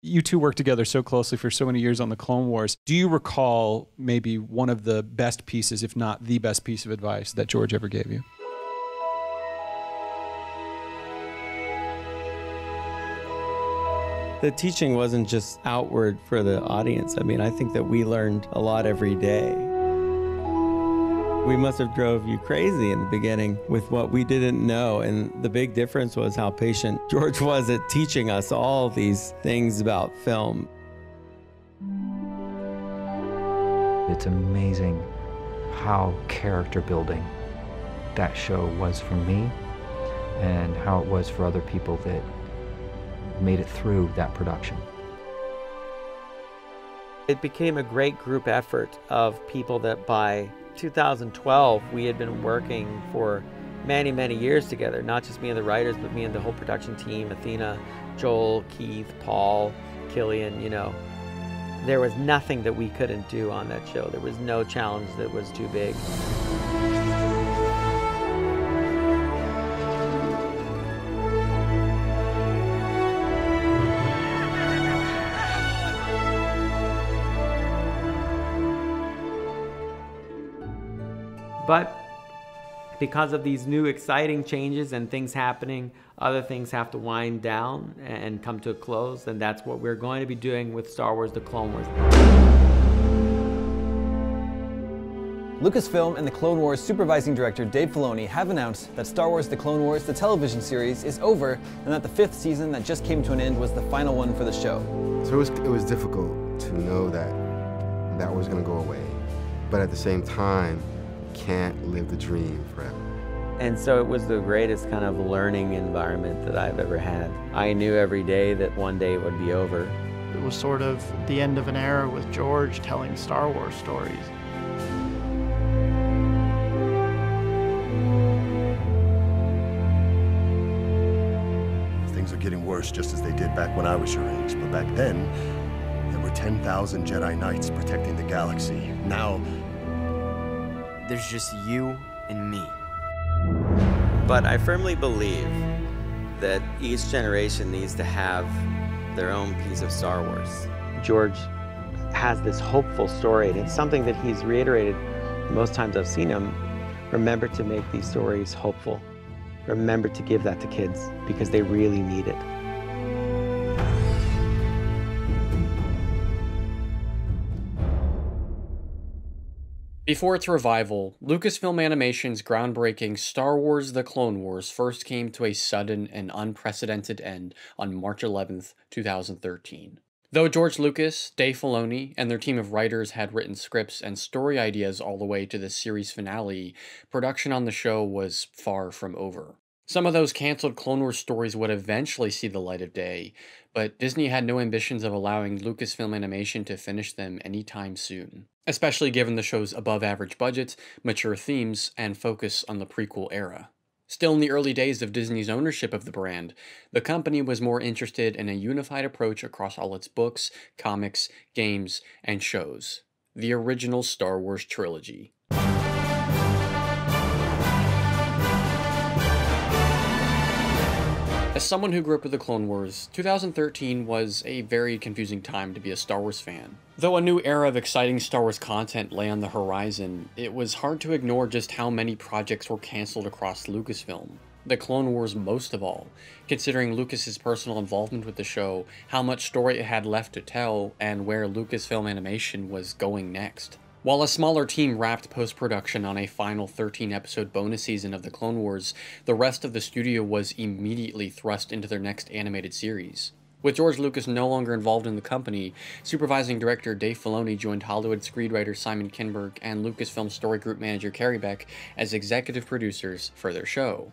You two worked together so closely for so many years on the Clone Wars. Do you recall maybe one of the best pieces, if not the best piece of advice that George ever gave you? The teaching wasn't just outward for the audience. I mean, I think that we learned a lot every day. We must have drove you crazy in the beginning with what we didn't know. And the big difference was how patient George was at teaching us all these things about film. It's amazing how character building that show was for me and how it was for other people that made it through that production. It became a great group effort of people that by 2012 we had been working for many, many years together, not just me and the writers, but me and the whole production team, Athena, Joel, Keith, Paul, Killian, you know. There was nothing that we couldn't do on that show. There was no challenge that was too big. But because of these new exciting changes and things happening, other things have to wind down and come to a close, and that's what we're going to be doing with Star Wars: The Clone Wars. Lucasfilm and the Clone Wars supervising director Dave Filoni have announced that Star Wars: The Clone Wars, the television series, is over, and that the 5th season that just came to an end was the final one for the show. So it was difficult to know that that was going to go away, but at the same time, can't live the dream forever. And so it was the greatest kind of learning environment that I've ever had. I knew every day that one day it would be over. It was sort of the end of an era with George telling Star Wars stories. Things are getting worse just as they did back when I was your age, but back then, there were 10,000 Jedi Knights protecting the galaxy. Now, there's just you and me. But I firmly believe that each generation needs to have their own piece of Star Wars. George has this hopeful story, and it's something that he's reiterated most times I've seen him. Remember to make these stories hopeful. Remember to give that to kids, because they really need it. Before its revival, Lucasfilm Animation's groundbreaking Star Wars: The Clone Wars first came to a sudden and unprecedented end on March 11th, 2013. Though George Lucas, Dave Filoni, and their team of writers had written scripts and story ideas all the way to the series finale, production on the show was far from over. Some of those cancelled Clone Wars stories would eventually see the light of day, but Disney had no ambitions of allowing Lucasfilm Animation to finish them anytime soon, especially given the show's above-average budget, mature themes, and focus on the prequel era. Still in the early days of Disney's ownership of the brand, the company was more interested in a unified approach across all its books, comics, games, and shows. The original Star Wars trilogy. As someone who grew up with the Clone Wars, 2013 was a very confusing time to be a Star Wars fan. Though a new era of exciting Star Wars content lay on the horizon, it was hard to ignore just how many projects were cancelled across Lucasfilm. The Clone Wars most of all, considering Lucas's personal involvement with the show, how much story it had left to tell, and where Lucasfilm Animation was going next. While a smaller team wrapped post-production on a final 13-episode bonus season of The Clone Wars, the rest of the studio was immediately thrust into their next animated series. With George Lucas no longer involved in the company, supervising director Dave Filoni joined Hollywood screenwriter Simon Kinberg and Lucasfilm story group manager Carrie Beck as executive producers for their show.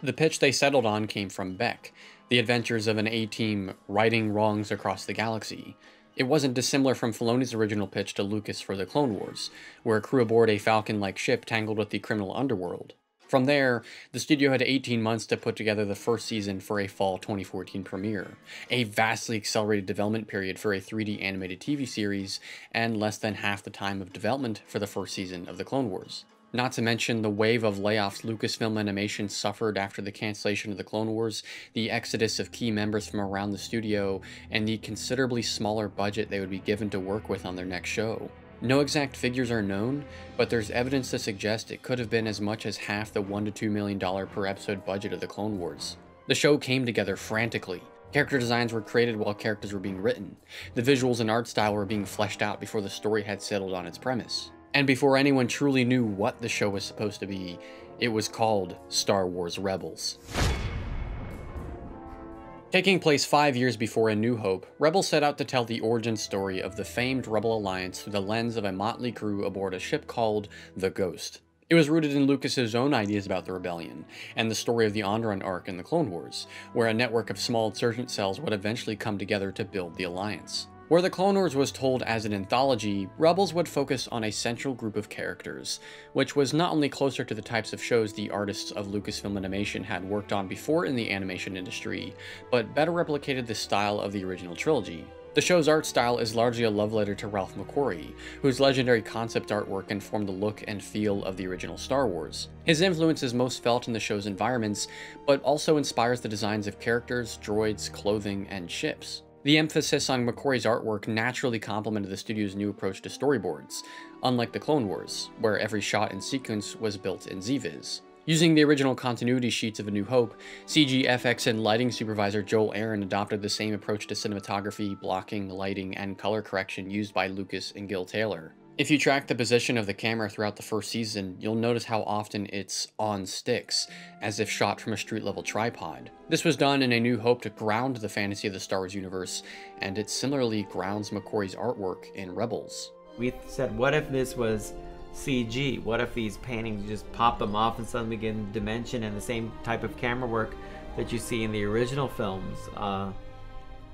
The pitch they settled on came from Beck, the adventures of an A-team righting wrongs across the galaxy. It wasn't dissimilar from Filoni's original pitch to Lucas for The Clone Wars, where a crew aboard a Falcon-like ship tangled with the criminal underworld. From there, the studio had 18 months to put together the first season for a fall 2014 premiere, a vastly accelerated development period for a 3D animated TV series, and less than half the time of development for the first season of The Clone Wars. Not to mention the wave of layoffs Lucasfilm Animation suffered after the cancellation of the Clone Wars, the exodus of key members from around the studio, and the considerably smaller budget they would be given to work with on their next show. No exact figures are known, but there's evidence to suggest it could have been as much as half the $1 to $2 million per episode budget of the Clone Wars. The show came together frantically. Character designs were created while characters were being written. The visuals and art style were being fleshed out before the story had settled on its premise. And before anyone truly knew what the show was supposed to be, it was called Star Wars Rebels. Taking place 5 years before A New Hope, Rebels set out to tell the origin story of the famed Rebel Alliance through the lens of a motley crew aboard a ship called the Ghost. It was rooted in Lucas's own ideas about the rebellion, and the story of the Onderon arc in the Clone Wars, where a network of small insurgent cells would eventually come together to build the Alliance. Where the Clone Wars was told as an anthology, Rebels would focus on a central group of characters, which was not only closer to the types of shows the artists of Lucasfilm Animation had worked on before in the animation industry, but better replicated the style of the original trilogy. The show's art style is largely a love letter to Ralph McQuarrie, whose legendary concept artwork informed the look and feel of the original Star Wars. His influence is most felt in the show's environments, but also inspires the designs of characters, droids, clothing, and ships. The emphasis on McQuarrie's artwork naturally complemented the studio's new approach to storyboards, unlike the Clone Wars, where every shot and sequence was built in ZViz. Using the original continuity sheets of A New Hope, CG, FX, and lighting supervisor Joel Aaron adopted the same approach to cinematography, blocking, lighting, and color correction used by Lucas and Gil Taylor. If you track the position of the camera throughout the first season, you'll notice how often it's on sticks, as if shot from a street-level tripod. This was done in A New Hope to ground the fantasy of the Star Wars universe, and it similarly grounds McQuarrie's artwork in Rebels. We said, what if this was CG? What if these paintings just pop them off and suddenly get in dimension, and the same type of camera work that you see in the original films?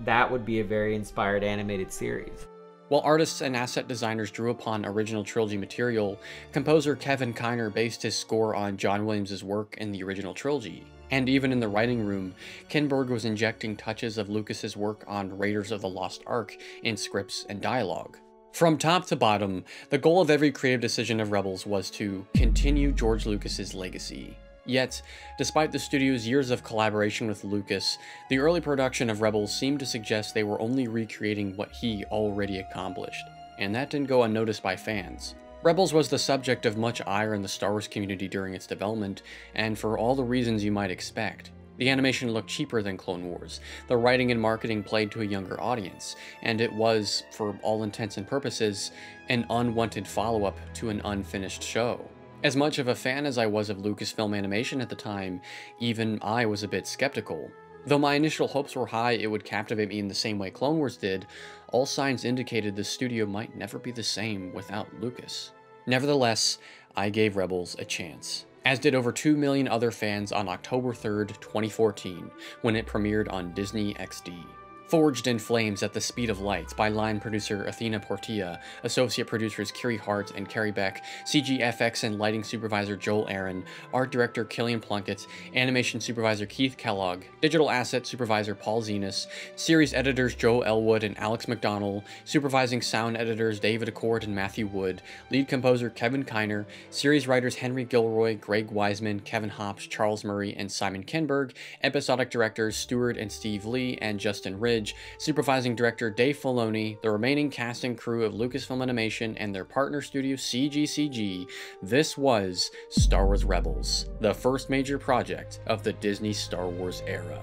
That would be a very inspired animated series. While artists and asset designers drew upon original trilogy material, composer Kevin Kiner based his score on John Williams' work in the original trilogy. And even in the writing room, Kinberg was injecting touches of Lucas's work on Raiders of the Lost Ark in scripts and dialogue. From top to bottom, the goal of every creative decision of Rebels was to continue George Lucas's legacy. Yet, despite the studio's years of collaboration with Lucas, the early production of Rebels seemed to suggest they were only recreating what he already accomplished, and that didn't go unnoticed by fans. Rebels was the subject of much ire in the Star Wars community during its development, and for all the reasons you might expect. The animation looked cheaper than Clone Wars, the writing and marketing played to a younger audience, and it was, for all intents and purposes, an unwanted follow-up to an unfinished show. As much of a fan as I was of Lucasfilm Animation at the time, even I was a bit skeptical. Though my initial hopes were high it would captivate me in the same way Clone Wars did, all signs indicated the studio might never be the same without Lucas. Nevertheless, I gave Rebels a chance, as did over 2 million other fans on October 3rd, 2014, when it premiered on Disney XD. Forged in Flames at the Speed of Light by line producer Athena Portilla, associate producers Kiri Hart and Carrie Beck, CG FX and lighting supervisor Joel Aaron, art director Killian Plunkett, animation supervisor Keith Kellogg, digital asset supervisor Paul Zenas, series editors Joe Elwood and Alex McDonnell, supervising sound editors David Accord and Matthew Wood, lead composer Kevin Kiner, series writers Henry Gilroy, Greg Wiseman, Kevin Hops, Charles Murray, and Simon Kinberg, episodic directors Stuart and Steve Lee and Justin Ridge, supervising director Dave Filoni, the remaining cast and crew of Lucasfilm Animation, and their partner studio CGCG, this was Star Wars Rebels, the first major project of the Disney Star Wars era.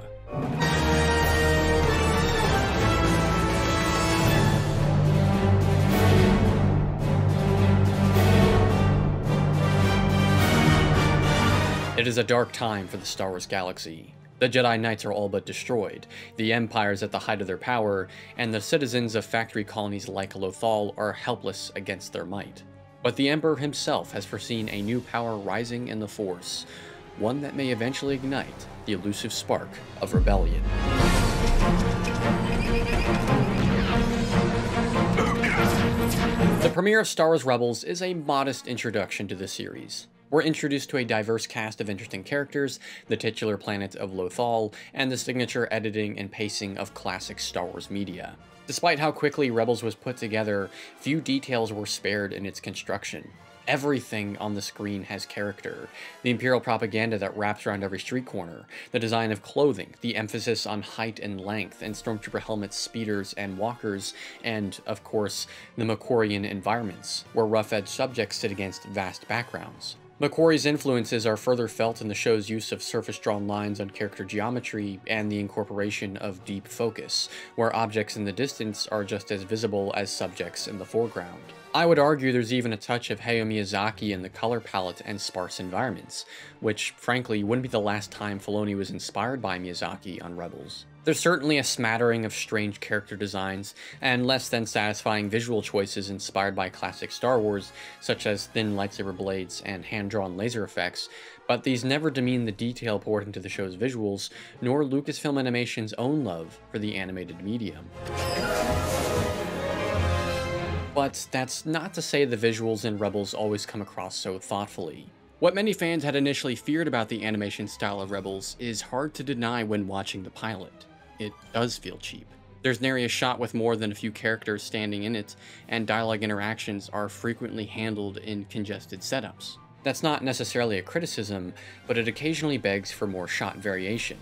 It is a dark time for the Star Wars galaxy. The Jedi Knights are all but destroyed, the Empire is at the height of their power, and the citizens of factory colonies like Lothal are helpless against their might. But the Emperor himself has foreseen a new power rising in the Force, one that may eventually ignite the elusive spark of rebellion. The premiere of Star Wars Rebels is a modest introduction to the series. We're introduced to a diverse cast of interesting characters, the titular planet of Lothal, and the signature editing and pacing of classic Star Wars media. Despite how quickly Rebels was put together, few details were spared in its construction. Everything on the screen has character. The Imperial propaganda that wraps around every street corner, the design of clothing, the emphasis on height and length, and Stormtrooper helmets, speeders, and walkers, and, of course, the Macquarian environments, where rough-edged subjects sit against vast backgrounds. Macquarie's influences are further felt in the show's use of surface-drawn lines on character geometry and the incorporation of deep focus, where objects in the distance are just as visible as subjects in the foreground. I would argue there's even a touch of Hayao Miyazaki in the color palette and sparse environments, which, frankly, wouldn't be the last time Filoni was inspired by Miyazaki on Rebels. There's certainly a smattering of strange character designs, and less than satisfying visual choices inspired by classic Star Wars, such as thin lightsaber blades and hand-drawn laser effects, but these never demean the detail poured into the show's visuals, nor Lucasfilm Animation's own love for the animated medium. But that's not to say the visuals in Rebels always come across so thoughtfully. What many fans had initially feared about the animation style of Rebels is hard to deny when watching the pilot. It does feel cheap. There's nary a shot with more than a few characters standing in it, and dialogue interactions are frequently handled in congested setups. That's not necessarily a criticism, but it occasionally begs for more shot variation.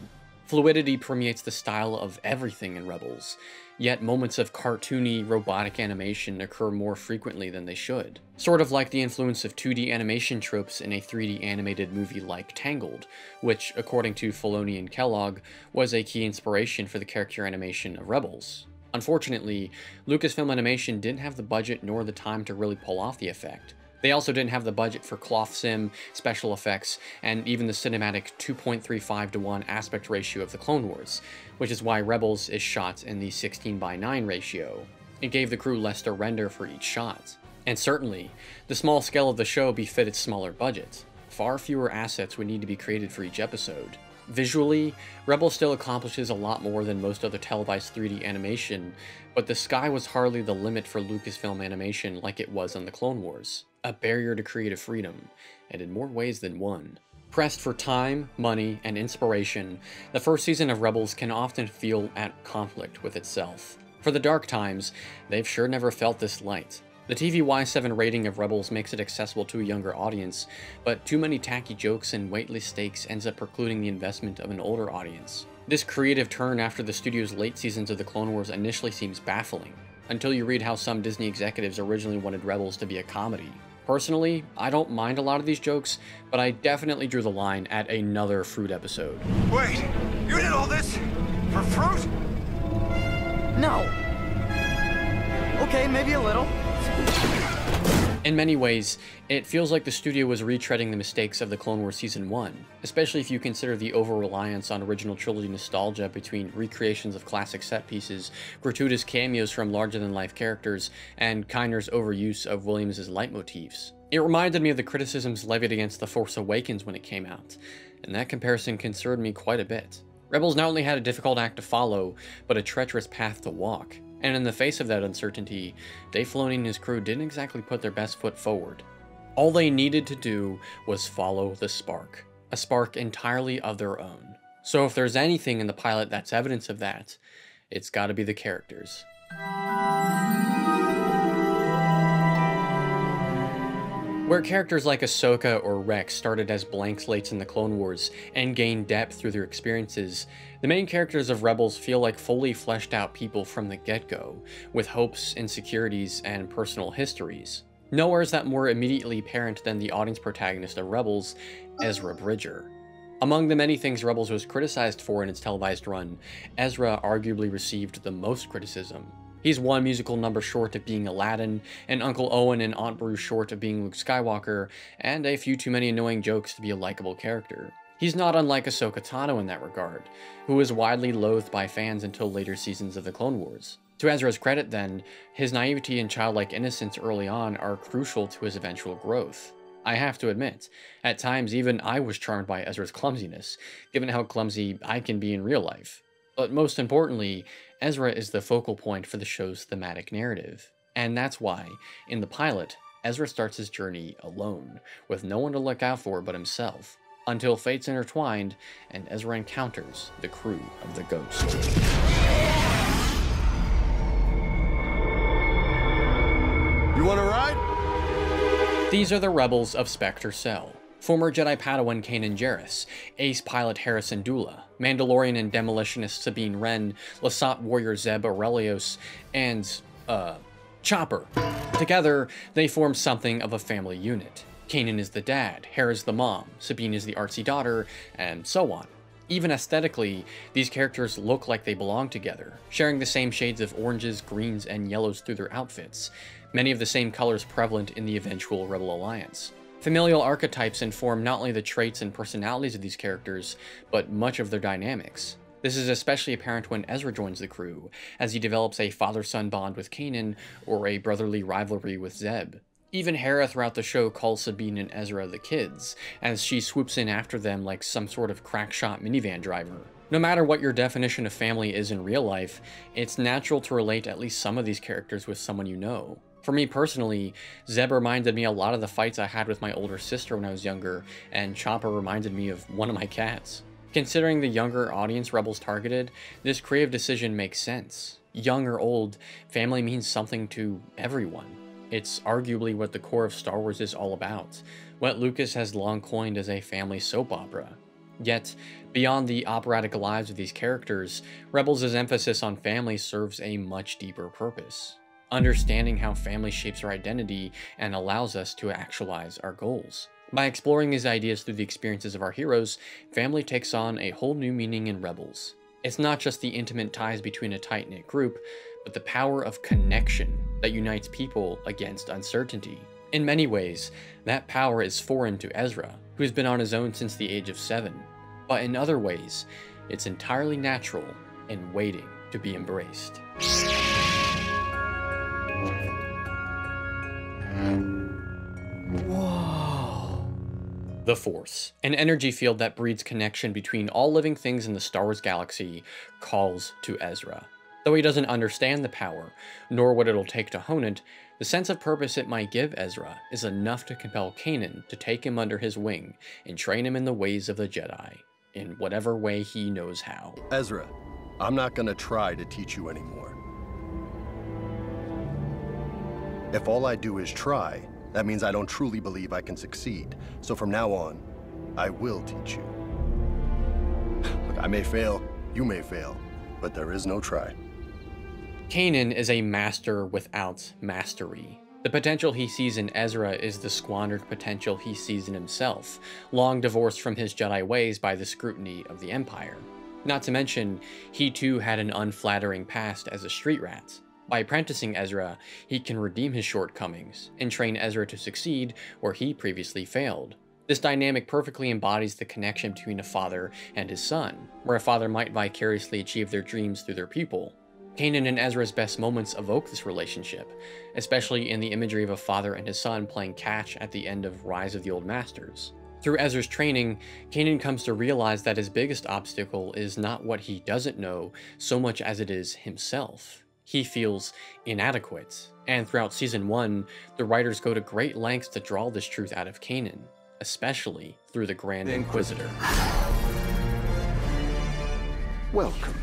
Fluidity permeates the style of everything in Rebels, yet moments of cartoony, robotic animation occur more frequently than they should. Sort of like the influence of 2D animation tropes in a 3D animated movie like Tangled, which, according to Filoni and Kellogg, was a key inspiration for the character animation of Rebels. Unfortunately, Lucasfilm Animation didn't have the budget nor the time to really pull off the effect. They also didn't have the budget for cloth sim, special effects, and even the cinematic 2.35:1 aspect ratio of the Clone Wars, which is why Rebels is shot in the 16:9 ratio. It gave the crew less to render for each shot. And certainly, the small scale of the show befit its smaller budget. Far fewer assets would need to be created for each episode. Visually, Rebels still accomplishes a lot more than most other televised 3D animation, but the sky was hardly the limit for Lucasfilm Animation like it was on the Clone Wars. A barrier to creative freedom, and in more ways than one. Pressed for time, money, and inspiration, the first season of Rebels can often feel at conflict with itself. For the dark times, they've sure never felt this light. The TV Y7 rating of Rebels makes it accessible to a younger audience, but too many tacky jokes and weightless stakes ends up precluding the investment of an older audience. This creative turn after the studio's late seasons of the Clone Wars initially seems baffling, until you read how some Disney executives originally wanted Rebels to be a comedy. Personally, I don't mind a lot of these jokes, but I definitely drew the line at another fruit episode. Wait, you did all this for fruit? No. Okay, maybe a little. In many ways, it feels like the studio was retreading the mistakes of the Clone Wars Season 1, especially if you consider the over-reliance on original trilogy nostalgia between recreations of classic set pieces, gratuitous cameos from larger-than-life characters, and Kyner's overuse of Williams' leitmotifs. It reminded me of the criticisms levied against The Force Awakens when it came out, and that comparison concerned me quite a bit. Rebels not only had a difficult act to follow, but a treacherous path to walk. And in the face of that uncertainty, Dave Filoni and his crew didn't exactly put their best foot forward. All they needed to do was follow the spark, a spark entirely of their own. So if there's anything in the pilot that's evidence of that, it's gotta be the characters. Where characters like Ahsoka or Rex started as blank slates in the Clone Wars and gained depth through their experiences, the main characters of Rebels feel like fully fleshed out people from the get-go, with hopes, insecurities, and personal histories. Nowhere is that more immediately apparent than the audience protagonist of Rebels, Ezra Bridger. Among the many things Rebels was criticized for in its televised run, Ezra arguably received the most criticism. He's one musical number short of being Aladdin, and Uncle Owen and Aunt Beru short of being Luke Skywalker, and a few too many annoying jokes to be a likable character. He's not unlike Ahsoka Tano in that regard, who was widely loathed by fans until later seasons of the Clone Wars. To Ezra's credit then, his naivety and childlike innocence early on are crucial to his eventual growth. I have to admit, at times even I was charmed by Ezra's clumsiness, given how clumsy I can be in real life. But most importantly, Ezra is the focal point for the show's thematic narrative. And that's why, in the pilot, Ezra starts his journey alone, with no one to look out for but himself, until fates intertwined and Ezra encounters the crew of the Ghost. You want to ride? These are the rebels of Spectre Cell. Former Jedi Padawan Kanan Jarrus, ace pilot Harrison Dula, Mandalorian and demolitionist Sabine Wren, Lasat warrior Zeb Aurelios, and, Chopper. Together, they form something of a family unit. Kanan is the dad, Hera's the mom, Sabine is the artsy daughter, and so on. Even aesthetically, these characters look like they belong together, sharing the same shades of oranges, greens, and yellows through their outfits, many of the same colors prevalent in the eventual Rebel Alliance. Familial archetypes inform not only the traits and personalities of these characters, but much of their dynamics. This is especially apparent when Ezra joins the crew, as he develops a father-son bond with Kanan, or a brotherly rivalry with Zeb. Even Hera throughout the show calls Sabine and Ezra the kids, as she swoops in after them like some sort of crackshot minivan driver. No matter what your definition of family is in real life, it's natural to relate at least some of these characters with someone you know. For me personally, Zeb reminded me a lot of the fights I had with my older sister when I was younger, and Chopper reminded me of one of my cats. Considering the younger audience Rebels targeted, this creative decision makes sense. Young or old, family means something to everyone. It's arguably what the core of Star Wars is all about, what Lucas has long coined as a family soap opera. Yet, beyond the operatic lives of these characters, Rebels' emphasis on family serves a much deeper purpose. Understanding how family shapes our identity and allows us to actualize our goals. By exploring these ideas through the experiences of our heroes, family takes on a whole new meaning in Rebels. It's not just the intimate ties between a tight-knit group, but the power of connection that unites people against uncertainty. In many ways, that power is foreign to Ezra, who's been on his own since the age of 7. But in other ways, it's entirely natural and waiting to be embraced. Whoa. The Force, an energy field that breeds connection between all living things in the Star Wars galaxy, calls to Ezra. Though he doesn't understand the power, nor what it'll take to hone it, the sense of purpose it might give Ezra is enough to compel Kanan to take him under his wing and train him in the ways of the Jedi, in whatever way he knows how. Ezra, I'm not gonna try to teach you anymore. If all I do is try, that means I don't truly believe I can succeed. So from now on, I will teach you. Look, I may fail, you may fail, but there is no try. Kanan is a master without mastery. The potential he sees in Ezra is the squandered potential he sees in himself, long divorced from his Jedi ways by the scrutiny of the Empire. Not to mention, he too had an unflattering past as a street rat. By apprenticing Ezra, he can redeem his shortcomings and train Ezra to succeed where he previously failed. This dynamic perfectly embodies the connection between a father and his son, where a father might vicariously achieve their dreams through their pupil. Kanan and Ezra's best moments evoke this relationship, especially in the imagery of a father and his son playing catch at the end of Rise of the Old Masters. Through Ezra's training, Kanan comes to realize that his biggest obstacle is not what he doesn't know so much as it is himself. He feels inadequate, and throughout Season 1, the writers go to great lengths to draw this truth out of Kanan, especially through the Grand Inquisitor. Welcome.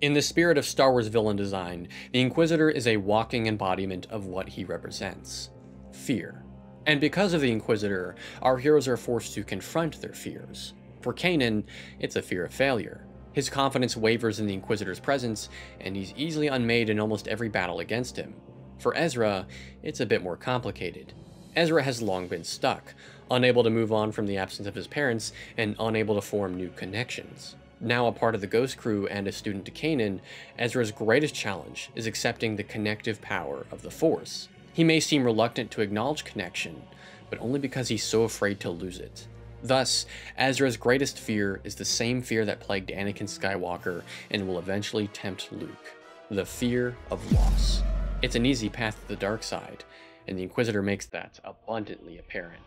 In the spirit of Star Wars villain design, the Inquisitor is a walking embodiment of what he represents: fear. And because of the Inquisitor, our heroes are forced to confront their fears. For Kanan, it's a fear of failure. His confidence wavers in the Inquisitor's presence, and he's easily unmade in almost every battle against him. For Ezra, it's a bit more complicated. Ezra has long been stuck, unable to move on from the absence of his parents, and unable to form new connections. Now a part of the Ghost Crew and a student to Kanan, Ezra's greatest challenge is accepting the connective power of the Force. He may seem reluctant to acknowledge connection, but only because he's so afraid to lose it. Thus, Ezra's greatest fear is the same fear that plagued Anakin Skywalker and will eventually tempt Luke: the fear of loss. It's an easy path to the dark side, and the Inquisitor makes that abundantly apparent.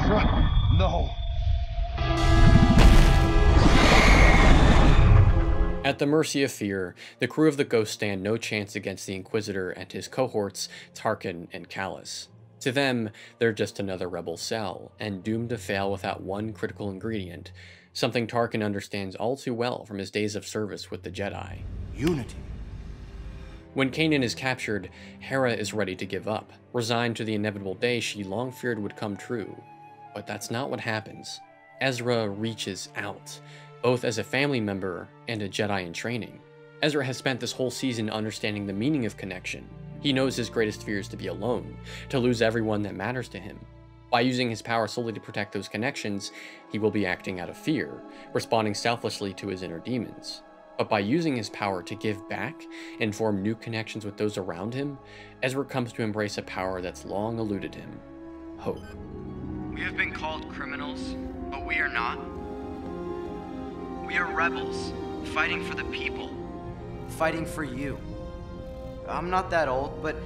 Ezra, no. At the mercy of fear, the crew of the Ghost stand no chance against the Inquisitor and his cohorts, Tarkin and Kallus. To them, they're just another rebel cell, and doomed to fail without one critical ingredient: something Tarkin understands all too well from his days of service with the Jedi. Unity. When Kanan is captured, Hera is ready to give up, resigned to the inevitable day she long feared would come true. But that's not what happens. Ezra reaches out, both as a family member and a Jedi in training. Ezra has spent this whole season understanding the meaning of connection. He knows his greatest fear is to be alone, to lose everyone that matters to him. By using his power solely to protect those connections, he will be acting out of fear, responding selflessly to his inner demons. But by using his power to give back and form new connections with those around him, Ezra comes to embrace a power that's long eluded him: hope. We have been called criminals, but we are not. We are rebels, fighting for the people, fighting for you. I'm not that old, but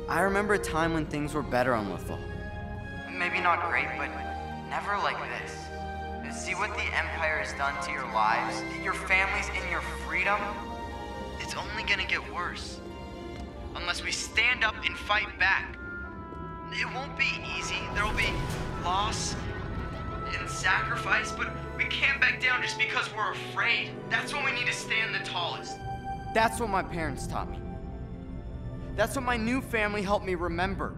I remember a time when things were better on Lothal. Maybe not great, but never like this. See what the Empire has done to your lives, your families, and your freedom? It's only gonna get worse. Unless we stand up and fight back. It won't be easy. There will be loss and sacrifice, but we can't back down just because we're afraid. That's when we need to stand the tallest. That's what my parents taught me. That's what my new family helped me remember.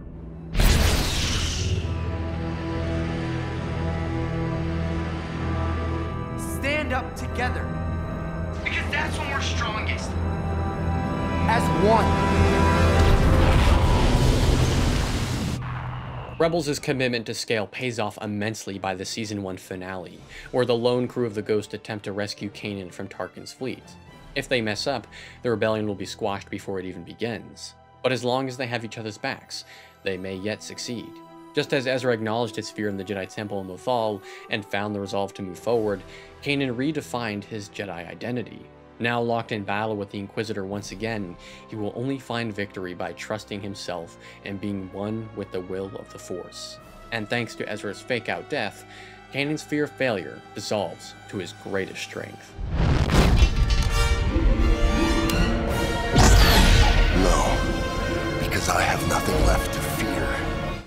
Stand up together. Because that's when we're strongest. As one. Rebels' commitment to scale pays off immensely by the Season 1 finale, where the lone crew of the Ghost attempt to rescue Kanan from Tarkin's fleet. If they mess up, the rebellion will be squashed before it even begins. But as long as they have each other's backs, they may yet succeed. Just as Ezra acknowledged his fear in the Jedi Temple in Lothal and found the resolve to move forward, Kanan redefined his Jedi identity. Now locked in battle with the Inquisitor once again, he will only find victory by trusting himself and being one with the will of the Force. And thanks to Ezra's fake-out death, Kanan's fear of failure dissolves to his greatest strength. No, because I have nothing left to fear.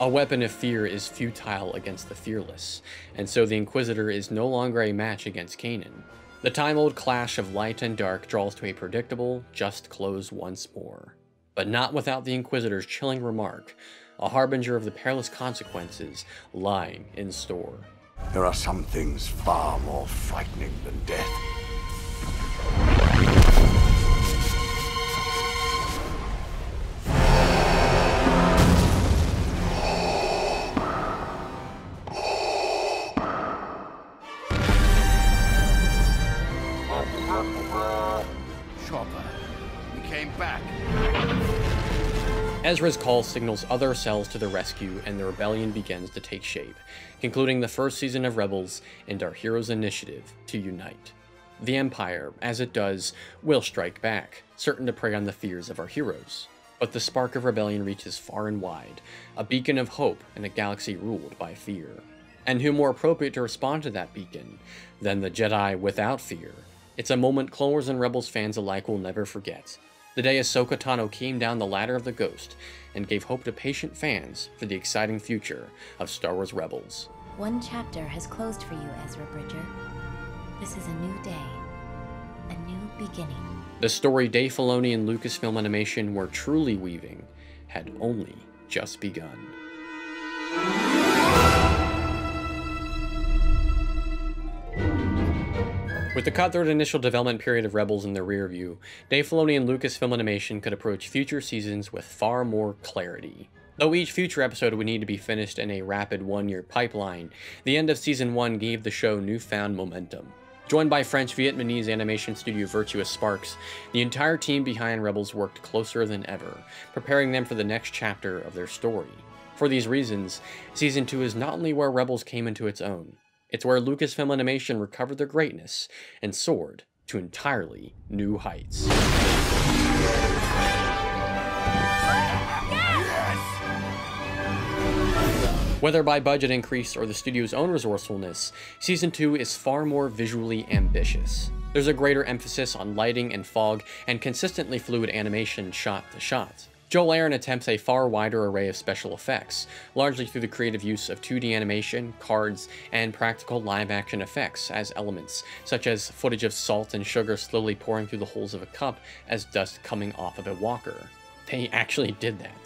A weapon of fear is futile against the fearless, and so the Inquisitor is no longer a match against Kanan. The time-old clash of light and dark draws to a predictable, just close once more. But not without the Inquisitor's chilling remark, a harbinger of the perilous consequences lying in store. There are some things far more frightening than death. Ezra's call signals other cells to the rescue, and the rebellion begins to take shape, concluding the first season of Rebels and our hero's initiative to unite. The Empire, as it does, will strike back, certain to prey on the fears of our heroes. But the spark of rebellion reaches far and wide, a beacon of hope in a galaxy ruled by fear. And who more appropriate to respond to that beacon than the Jedi without fear? It's a moment Clone Wars and Rebels fans alike will never forget. The day Ahsoka Tano came down the ladder of the Ghost and gave hope to patient fans for the exciting future of Star Wars Rebels. One chapter has closed for you, Ezra Bridger. This is a new day, a new beginning. The story Dave Filoni and Lucasfilm Animation were truly weaving had only just begun. With the cutthroat initial development period of Rebels in the rear view, Dave Filoni and Lucasfilm Animation could approach future seasons with far more clarity. Though each future episode would need to be finished in a rapid one-year pipeline, the end of Season 1 gave the show newfound momentum. Joined by French-Vietnamese animation studio Virtuous Sparks, the entire team behind Rebels worked closer than ever, preparing them for the next chapter of their story. For these reasons, Season 2 is not only where Rebels came into its own, it's where Lucasfilm Animation recovered their greatness and soared to entirely new heights. Whether by budget increase or the studio's own resourcefulness, Season 2 is far more visually ambitious. There's a greater emphasis on lighting and fog and consistently fluid animation shot to shot. Joel Aaron attempts a far wider array of special effects, largely through the creative use of 2D animation, cards, and practical live-action effects as elements, such as footage of salt and sugar slowly pouring through the holes of a cup as dust coming off of a walker. They actually did that.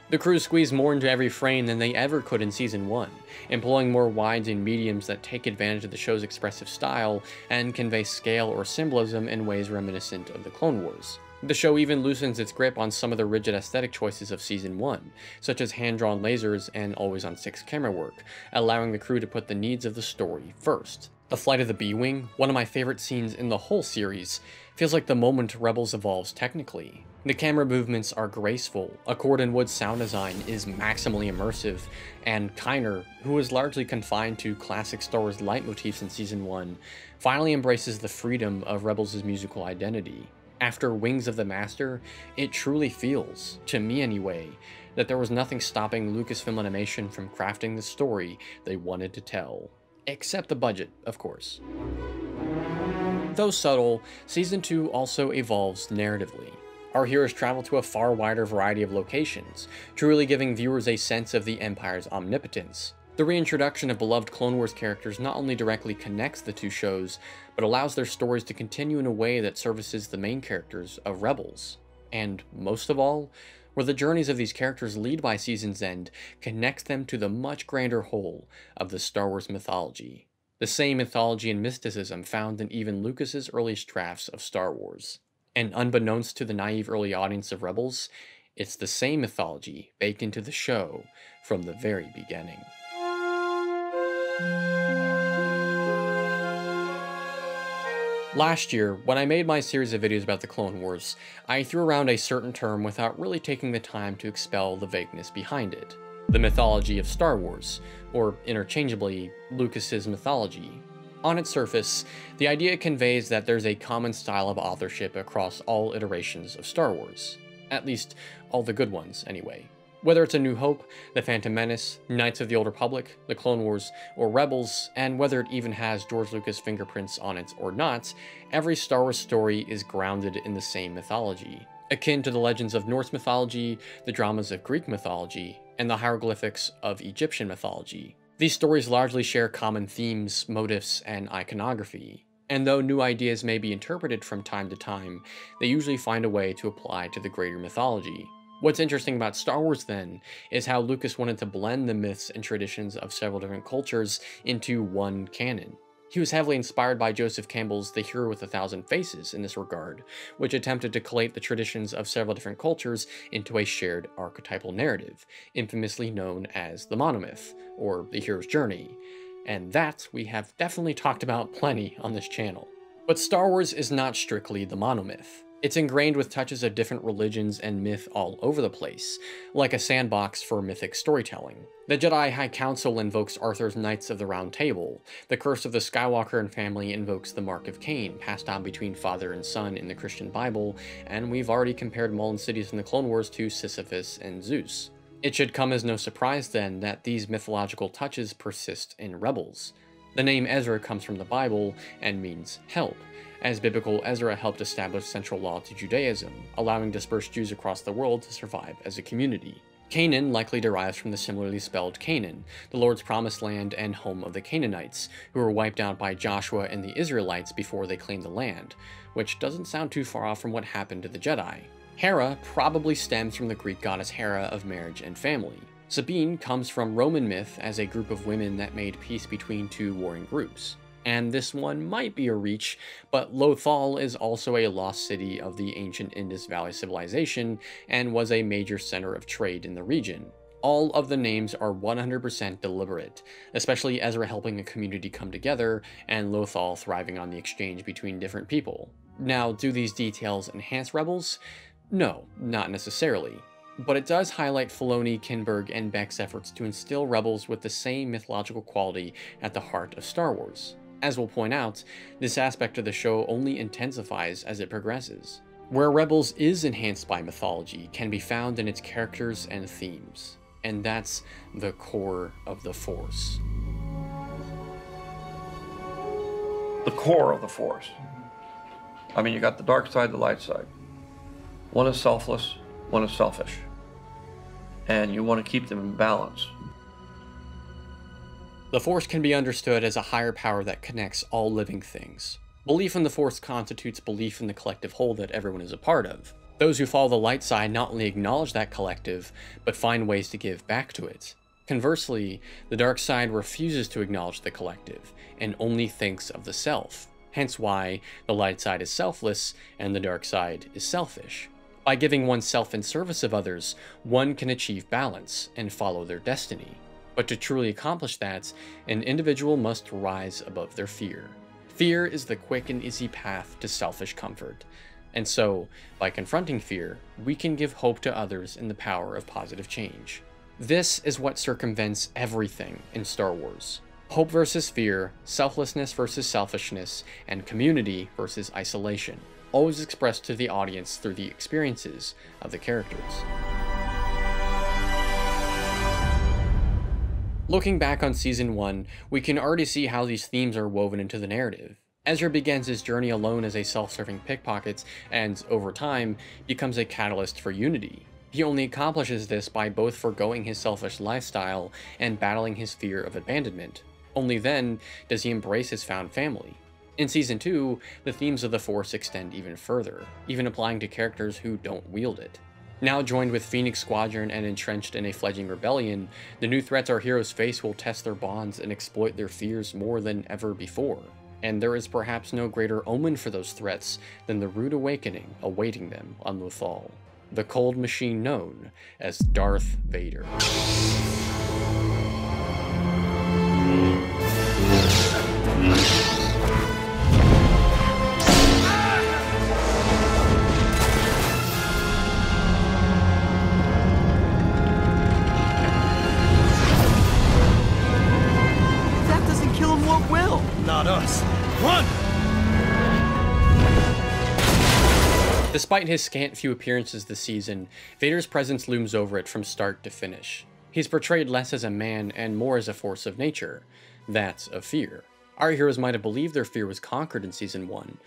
The crew squeezed more into every frame than they ever could in Season 1, employing more wides and mediums that take advantage of the show's expressive style and convey scale or symbolism in ways reminiscent of the Clone Wars. The show even loosens its grip on some of the rigid aesthetic choices of Season 1, such as hand-drawn lasers and always-on-6 camera work, allowing the crew to put the needs of the story first. The flight of the B-Wing, one of my favorite scenes in the whole series, feels like the moment Rebels evolves technically. The camera movements are graceful, Accord & Wood's sound design is maximally immersive, and Kiner, who was largely confined to classic Star Wars leitmotifs in Season 1, finally embraces the freedom of Rebels' musical identity. After Wings of the Master, it truly feels, to me anyway, that there was nothing stopping Lucasfilm Animation from crafting the story they wanted to tell. Except the budget, of course. Though subtle, Season 2 also evolves narratively. Our heroes travel to a far wider variety of locations, truly giving viewers a sense of the Empire's omnipotence. The reintroduction of beloved Clone Wars characters not only directly connects the two shows, but allows their stories to continue in a way that services the main characters of Rebels. And, most of all, where the journeys of these characters lead by season's end connects them to the much grander whole of the Star Wars mythology. The same mythology and mysticism found in even Lucas's earliest drafts of Star Wars. And unbeknownst to the naive early audience of Rebels, it's the same mythology baked into the show from the very beginning. Last year, when I made my series of videos about the Clone Wars, I threw around a certain term without really taking the time to expel the vagueness behind it. The mythology of Star Wars, or interchangeably, Lucas's mythology. On its surface, the idea conveys that there's a common style of authorship across all iterations of Star Wars. At least, all the good ones, anyway. Whether it's A New Hope, The Phantom Menace, Knights of the Old Republic, The Clone Wars, or Rebels, and whether it even has George Lucas' fingerprints on it or not, every Star Wars story is grounded in the same mythology. Akin to the legends of Norse mythology, the dramas of Greek mythology, and the hieroglyphics of Egyptian mythology. These stories largely share common themes, motifs, and iconography. And though new ideas may be interpreted from time to time, they usually find a way to apply to the greater mythology. What's interesting about Star Wars, then, is how Lucas wanted to blend the myths and traditions of several different cultures into one canon. He was heavily inspired by Joseph Campbell's The Hero with a Thousand Faces in this regard, which attempted to collate the traditions of several different cultures into a shared archetypal narrative, infamously known as the monomyth, or the hero's journey. And that we have definitely talked about plenty on this channel. But Star Wars is not strictly the monomyth. It's ingrained with touches of different religions and myth all over the place, like a sandbox for mythic storytelling. The Jedi High Council invokes Arthur's Knights of the Round Table. The Curse of the Skywalker and family invokes the Mark of Cain, passed on between father and son in the Christian Bible, and we've already compared Mullen cities in the Clone Wars to Sisyphus and Zeus. It should come as no surprise, then, that these mythological touches persist in Rebels. The name Ezra comes from the Bible and means help, as biblical Ezra helped establish central law to Judaism, allowing dispersed Jews across the world to survive as a community. Canaan likely derives from the similarly spelled Canaan, the Lord's promised land and home of the Canaanites, who were wiped out by Joshua and the Israelites before they claimed the land, which doesn't sound too far off from what happened to the Jedi. Hera probably stems from the Greek goddess Hera of marriage and family. Sabine comes from Roman myth as a group of women that made peace between two warring groups. And this one might be a reach, but Lothal is also a lost city of the ancient Indus Valley civilization and was a major center of trade in the region. All of the names are 100% deliberate, especially Ezra helping a community come together and Lothal thriving on the exchange between different people. Now, do these details enhance Rebels? No, not necessarily. But it does highlight Filoni, Kinberg, and Beck's efforts to instill Rebels with the same mythological quality at the heart of Star Wars. As we'll point out, this aspect of the show only intensifies as it progresses. Where Rebels is enhanced by mythology can be found in its characters and themes, and that's the core of the Force. The core of the Force. I mean, you got the dark side, the light side. One is selfless, one is selfish. and you want to keep them in balance. The Force can be understood as a higher power that connects all living things. Belief in the Force constitutes belief in the collective whole that everyone is a part of. Those who follow the light side not only acknowledge that collective, but find ways to give back to it. Conversely, the dark side refuses to acknowledge the collective, and only thinks of the self. Hence why the light side is selfless, and the dark side is selfish. By giving oneself in service of others, one can achieve balance and follow their destiny. But to truly accomplish that, an individual must rise above their fear. Fear is the quick and easy path to selfish comfort. And so, by confronting fear, we can give hope to others in the power of positive change. This is what circumvents everything in Star Wars. Hope versus fear, selflessness versus selfishness, and community versus isolation, always expressed to the audience through the experiences of the characters. Looking back on Season 1, we can already see how these themes are woven into the narrative. Ezra begins his journey alone as a self-serving pickpocket, and, over time, becomes a catalyst for unity. He only accomplishes this by both forgoing his selfish lifestyle and battling his fear of abandonment. Only then does he embrace his found family. In Season 2, the themes of the Force extend even further, even applying to characters who don't wield it. Now joined with Phoenix Squadron and entrenched in a fledgling rebellion, the new threats our heroes face will test their bonds and exploit their fears more than ever before. And there is perhaps no greater omen for those threats than the rude awakening awaiting them on Lothal, the cold machine known as Darth Vader. Not us. Run! Despite his scant few appearances this season, Vader's presence looms over it from start to finish. He's portrayed less as a man and more as a force of nature, that of fear. Our heroes might have believed their fear was conquered in Season 1,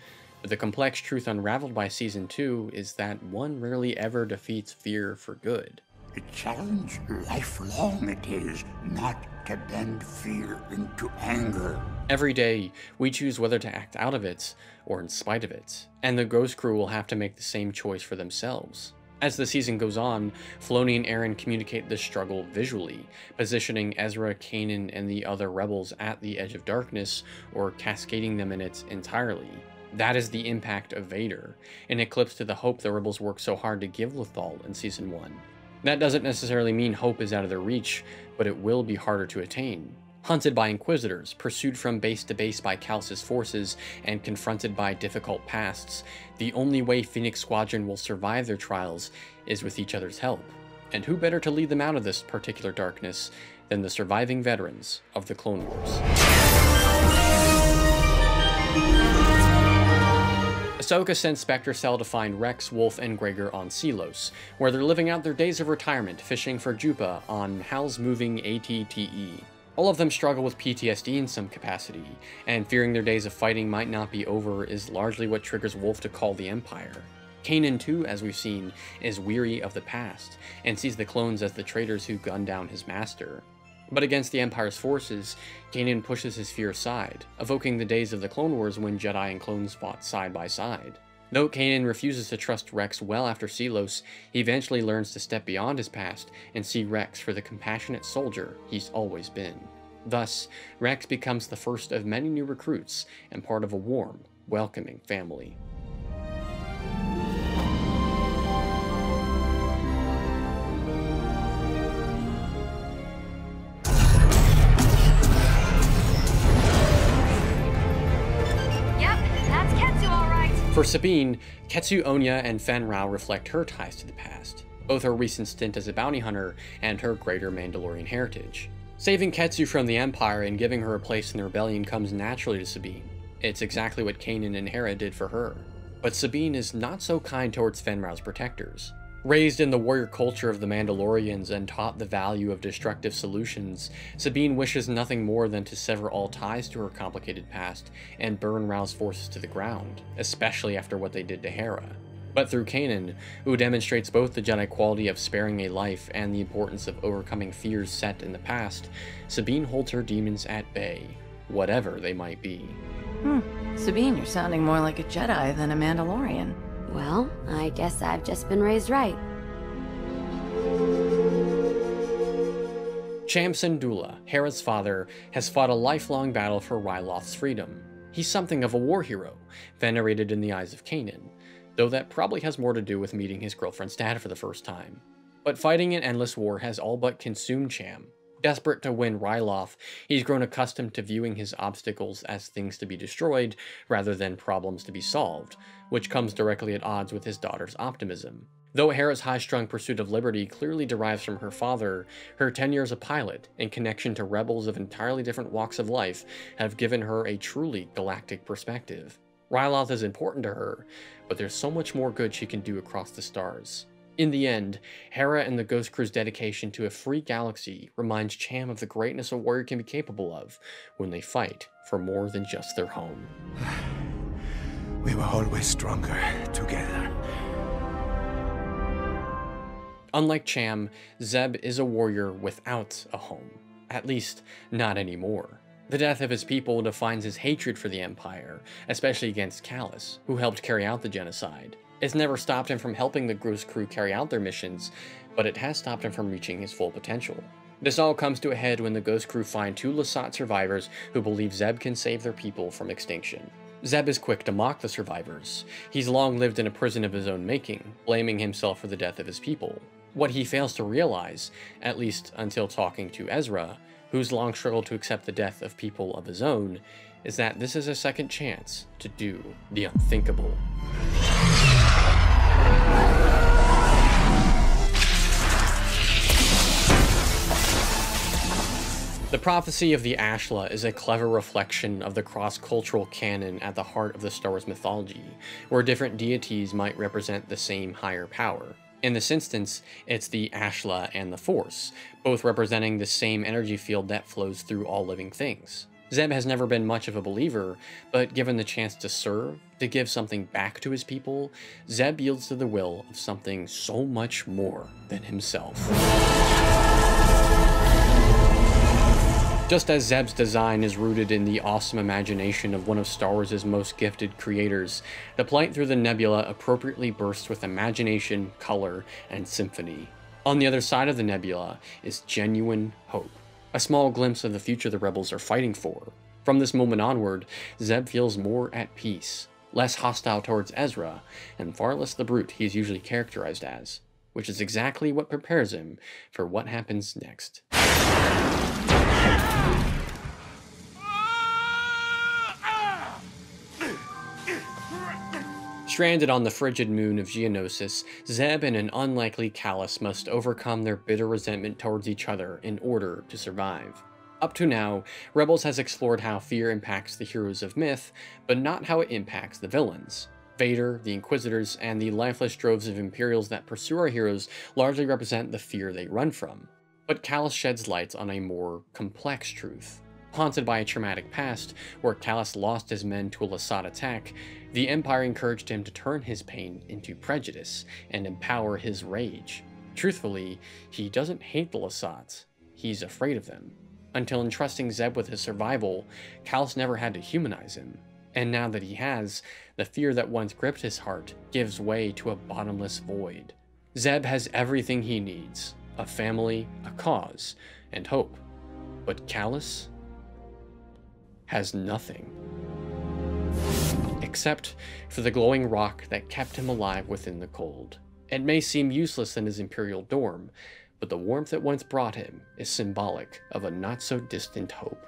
but the complex truth unraveled by Season 2 is that one rarely ever defeats fear for good. A challenge lifelong it is, not to bend fear into anger. Every day, we choose whether to act out of it or in spite of it, and the Ghost Crew will have to make the same choice for themselves. As the season goes on, Filoni and Aaron communicate this struggle visually, positioning Ezra, Kanan, and the other rebels at the edge of darkness, or cascading them in it entirely. That is the impact of Vader, an eclipse to the hope the rebels worked so hard to give Lothal in Season 1. That doesn't necessarily mean hope is out of their reach, but it will be harder to attain. Hunted by Inquisitors, pursued from base to base by Cal's forces, and confronted by difficult pasts, the only way Phoenix Squadron will survive their trials is with each other's help. And who better to lead them out of this particular darkness than the surviving veterans of the Clone Wars? Ahsoka sends Spectre Cell to find Rex, Wolf, and Gregor on Selos, where they're living out their days of retirement fishing for Jupa on Hal's moving ATTE. All of them struggle with PTSD in some capacity, and fearing their days of fighting might not be over is largely what triggers Wolf to call the Empire. Kanan too, as we've seen, is weary of the past, and sees the clones as the traitors who gunned down his master. But against the Empire's forces, Kanan pushes his fear aside, evoking the days of the Clone Wars when Jedi and clones fought side by side. Though Kanan refuses to trust Rex well after Selos, he eventually learns to step beyond his past and see Rex for the compassionate soldier he's always been. Thus, Rex becomes the first of many new recruits and part of a warm, welcoming family. For Sabine, Ketsu Onya and Fen Rao reflect her ties to the past, both her recent stint as a bounty hunter and her greater Mandalorian heritage. Saving Ketsu from the Empire and giving her a place in the rebellion comes naturally to Sabine. It's exactly what Kanan and Hera did for her. But Sabine is not so kind towards Fen Rao's protectors. Raised in the warrior culture of the Mandalorians and taught the value of destructive solutions, Sabine wishes nothing more than to sever all ties to her complicated past and burn Rao's forces to the ground, especially after what they did to Hera. but through Kanan, who demonstrates both the Jedi quality of sparing a life and the importance of overcoming fears set in the past, Sabine holds her demons at bay, whatever they might be. Sabine, you're sounding more like a Jedi than a Mandalorian. Well, I guess I've just been raised right. Cham Syndulla, Hera's father, has fought a lifelong battle for Ryloth's freedom. He's something of a war hero, venerated in the eyes of Kanan, though that probably has more to do with meeting his girlfriend's dad for the first time. But fighting an endless war has all but consumed Cham. Desperate to win Ryloth, he's grown accustomed to viewing his obstacles as things to be destroyed rather than problems to be solved, which comes directly at odds with his daughter's optimism. Though Hera's high-strung pursuit of liberty clearly derives from her father, her tenure as a pilot and connection to rebels of entirely different walks of life have given her a truly galactic perspective. Ryloth is important to her, but there's so much more good she can do across the stars. In the end, Hera and the Ghost Crew's dedication to a free galaxy reminds Cham of the greatness a warrior can be capable of when they fight for more than just their home. We were always stronger together. Unlike Cham, Zeb is a warrior without a home. At least, not anymore. The death of his people defines his hatred for the Empire, especially against Kallus, who helped carry out the genocide. It's never stopped him from helping the Ghost Crew carry out their missions, but it has stopped him from reaching his full potential. This all comes to a head when the Ghost Crew find 2 Lasat survivors who believe Zeb can save their people from extinction. Zeb is quick to mock the survivors. He's long lived in a prison of his own making, blaming himself for the death of his people. What he fails to realize, at least until talking to Ezra, who's long struggled to accept the death of people of his own, is that this is a second chance to do the unthinkable. The prophecy of the Ashla is a clever reflection of the cross-cultural canon at the heart of the Star Wars mythology, where different deities might represent the same higher power. In this instance, it's the Ashla and the Force, both representing the same energy field that flows through all living things. Zeb has never been much of a believer, but given the chance to serve, to give something back to his people, Zeb yields to the will of something so much more than himself. Just as Zeb's design is rooted in the awesome imagination of one of Star Wars' most gifted creators, the flight through the nebula appropriately bursts with imagination, color, and symphony. On the other side of the nebula is genuine hope, a small glimpse of the future the rebels are fighting for. From this moment onward, Zeb feels more at peace, less hostile towards Ezra, and far less the brute he is usually characterized as, which is exactly what prepares him for what happens next. Stranded on the frigid moon of Geonosis, Zeb and an unlikely Kallus must overcome their bitter resentment towards each other in order to survive. Up to now, Rebels has explored how fear impacts the heroes of myth, but not how it impacts the villains. Vader, the Inquisitors, and the lifeless droves of Imperials that pursue our heroes largely represent the fear they run from. But Kallus sheds light on a more complex truth. Haunted by a traumatic past, where Kallus lost his men to a Lasat attack, the Empire encouraged him to turn his pain into prejudice and empower his rage. Truthfully, he doesn't hate the Lasat, he's afraid of them. Until entrusting Zeb with his survival, Kallus never had to humanize him. And now that he has, the fear that once gripped his heart gives way to a bottomless void. Zeb has everything he needs, a family, a cause, and hope. But Kallus has nothing. Except for the glowing rock that kept him alive within the cold. It may seem useless in his Imperial dorm, but the warmth it once brought him is symbolic of a not-so-distant hope.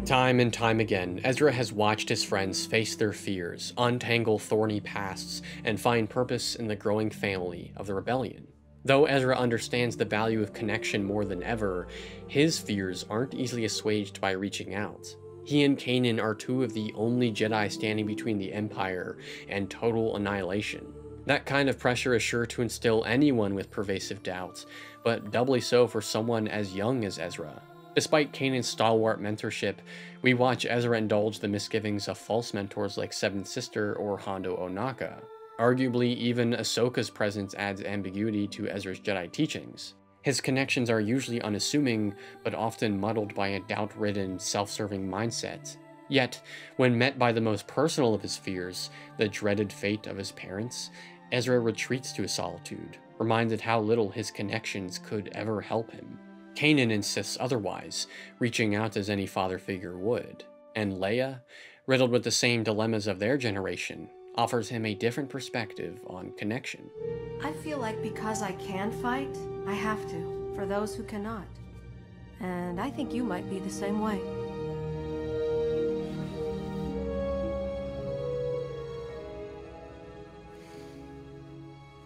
Time and time again, Ezra has watched his friends face their fears, untangle thorny pasts, and find purpose in the growing family of the rebellion. Though Ezra understands the value of connection more than ever, his fears aren't easily assuaged by reaching out. He and Kanan are 2 of the only Jedi standing between the Empire and total annihilation. That kind of pressure is sure to instill anyone with pervasive doubts, but doubly so for someone as young as Ezra. Despite Kanan's stalwart mentorship, we watch Ezra indulge the misgivings of false mentors like Seventh Sister or Hondo Ohnaka. Arguably, even Ahsoka's presence adds ambiguity to Ezra's Jedi teachings. His connections are usually unassuming, but often muddled by a doubt-ridden, self-serving mindset. Yet, when met by the most personal of his fears, the dreaded fate of his parents, Ezra retreats to his solitude, reminded how little his connections could ever help him. Kanan insists otherwise, reaching out as any father figure would. And Leia, riddled with the same dilemmas of their generation, offers him a different perspective on connection. I feel like because I can fight, I have to, for those who cannot. And I think you might be the same way.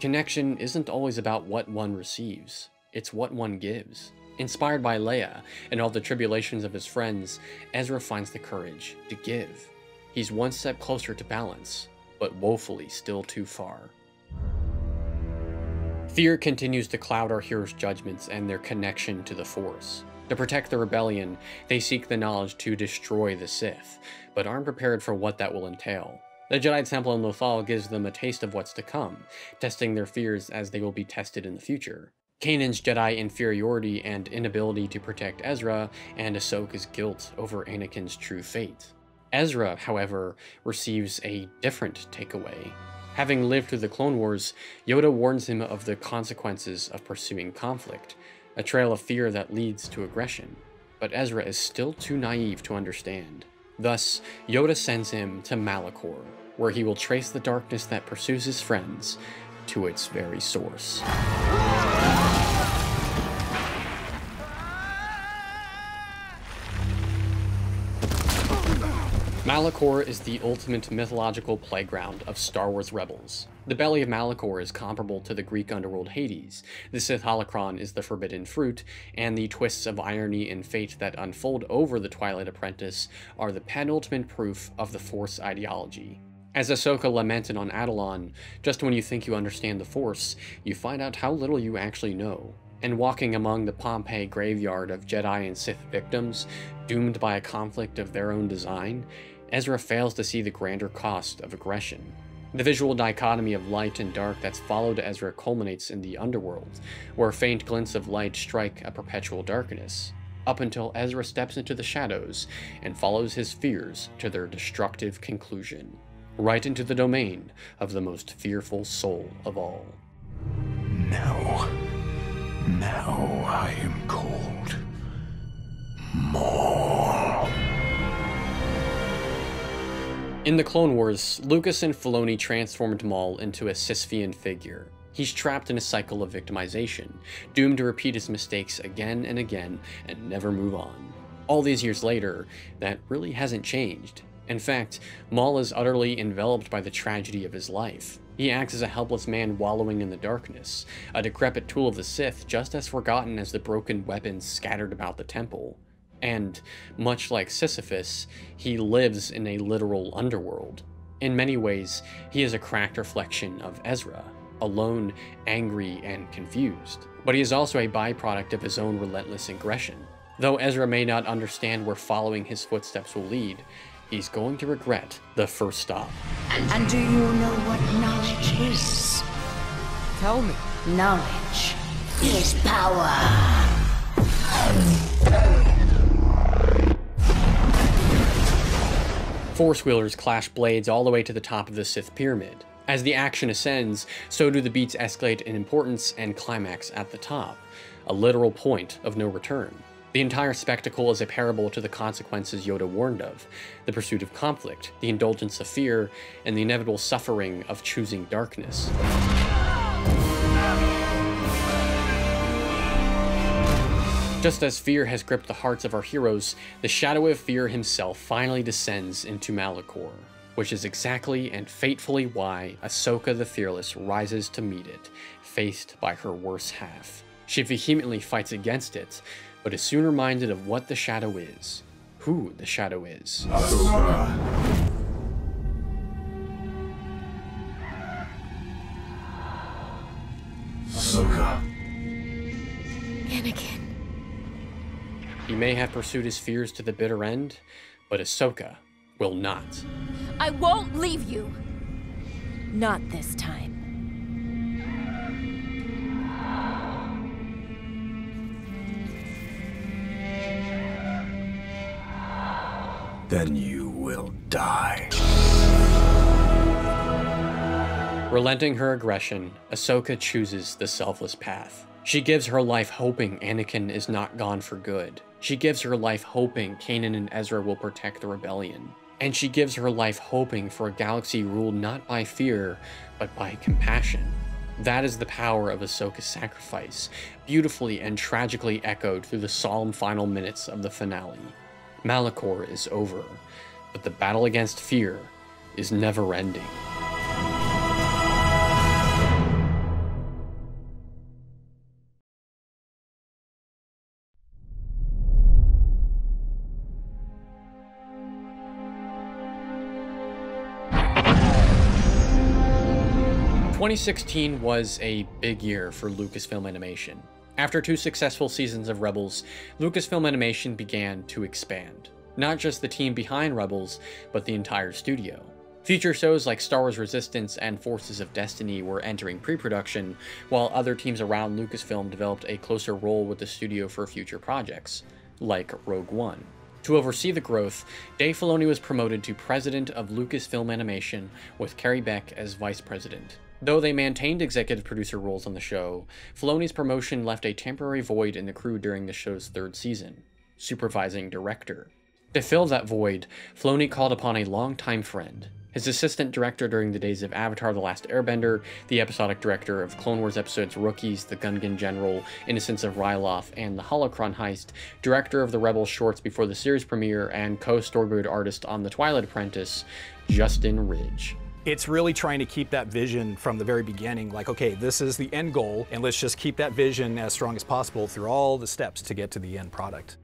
Connection isn't always about what one receives, it's what one gives. Inspired by Leia and all the tribulations of his friends, Ezra finds the courage to give. He's one step closer to balance, but woefully still too far. Fear continues to cloud our heroes' judgments and their connection to the Force. To protect the rebellion, they seek the knowledge to destroy the Sith, but aren't prepared for what that will entail. The Jedi Temple in Lothal gives them a taste of what's to come, testing their fears as they will be tested in the future. Kanan's Jedi inferiority and inability to protect Ezra, and Ahsoka's guilt over Anakin's true fate. Ezra, however, receives a different takeaway. Having lived through the Clone Wars, Yoda warns him of the consequences of pursuing conflict, a trail of fear that leads to aggression. But Ezra is still too naive to understand. Thus, Yoda sends him to Malachor, where he will trace the darkness that pursues his friends to its very source. Malachor is the ultimate mythological playground of Star Wars rebels. The belly of Malachor is comparable to the Greek underworld Hades, the Sith holocron is the forbidden fruit, and the twists of irony and fate that unfold over the Twilight Apprentice are the penultimate proof of the Force ideology. As Ahsoka lamented on Atollon, just when you think you understand the Force, you find out how little you actually know. And walking among the Pompeii graveyard of Jedi and Sith victims, doomed by a conflict of their own design, Ezra fails to see the grander cost of aggression. The visual dichotomy of light and dark that's followed Ezra culminates in the underworld, where faint glints of light strike a perpetual darkness, up until Ezra steps into the shadows and follows his fears to their destructive conclusion, right into the domain of the most fearful soul of all. Now I am called Maul. In the Clone Wars, Lucas and Filoni transformed Maul into a Sisyphean figure. He's trapped in a cycle of victimization, doomed to repeat his mistakes again and again and never move on. All these years later, that really hasn't changed. In fact, Maul is utterly enveloped by the tragedy of his life. He acts as a helpless man wallowing in the darkness, a decrepit tool of the Sith just as forgotten as the broken weapons scattered about the temple. And, much like Sisyphus, he lives in a literal underworld. In many ways, he is a cracked reflection of Ezra, alone, angry, and confused. But he is also a byproduct of his own relentless aggression. Though Ezra may not understand where following his footsteps will lead, he's going to regret the first stop. And do you know what knowledge is? Tell me. Knowledge is power. Force wielders clash blades all the way to the top of the Sith pyramid. As the action ascends, so do the beats escalate in importance and climax at the top, a literal point of no return. The entire spectacle is a parable to the consequences Yoda warned of, the pursuit of conflict, the indulgence of fear, and the inevitable suffering of choosing darkness. Just as fear has gripped the hearts of our heroes, the shadow of fear himself finally descends into Malachor, which is exactly and fatefully why Ahsoka the Fearless rises to meet it, faced by her worse half. She vehemently fights against it, but is soon reminded of what the shadow is, who the shadow is. Ahsoka. Ahsoka. Anakin. He may have pursued his fears to the bitter end, but Ahsoka will not. I won't leave you. Not this time. Then you will die. Relenting her aggression, Ahsoka chooses the selfless path. She gives her life hoping Anakin is not gone for good. She gives her life hoping Kanan and Ezra will protect the rebellion. And she gives her life hoping for a galaxy ruled not by fear, but by compassion. That is the power of Ahsoka's sacrifice, beautifully and tragically echoed through the solemn final minutes of the finale. Malachor is over, but the battle against fear is never ending. "2016 was a big year for Lucasfilm Animation. After 2 successful seasons of Rebels, Lucasfilm Animation began to expand. Not just the team behind Rebels, but the entire studio. Future shows like Star Wars Resistance and Forces of Destiny were entering pre-production, while other teams around Lucasfilm developed a closer role with the studio for future projects, like Rogue One. To oversee the growth, Dave Filoni was promoted to president of Lucasfilm Animation, with Carrie Beck as vice president. Though they maintained executive producer roles on the show, Filoni's promotion left a temporary void in the crew during the show's 3rd season: supervising director. To fill that void, Filoni called upon a longtime friend, his assistant director during the days of Avatar: The Last Airbender, the episodic director of Clone Wars episodes Rookies, The Gungan General, Innocence of Ryloth, and The Holocron Heist, director of the Rebels shorts before the series premiere, and co-storyboard artist on The Twilight Apprentice, Justin Ridge. It's really trying to keep that vision from the very beginning, like, okay, this is the end goal, and let's just keep that vision as strong as possible through all the steps to get to the end product.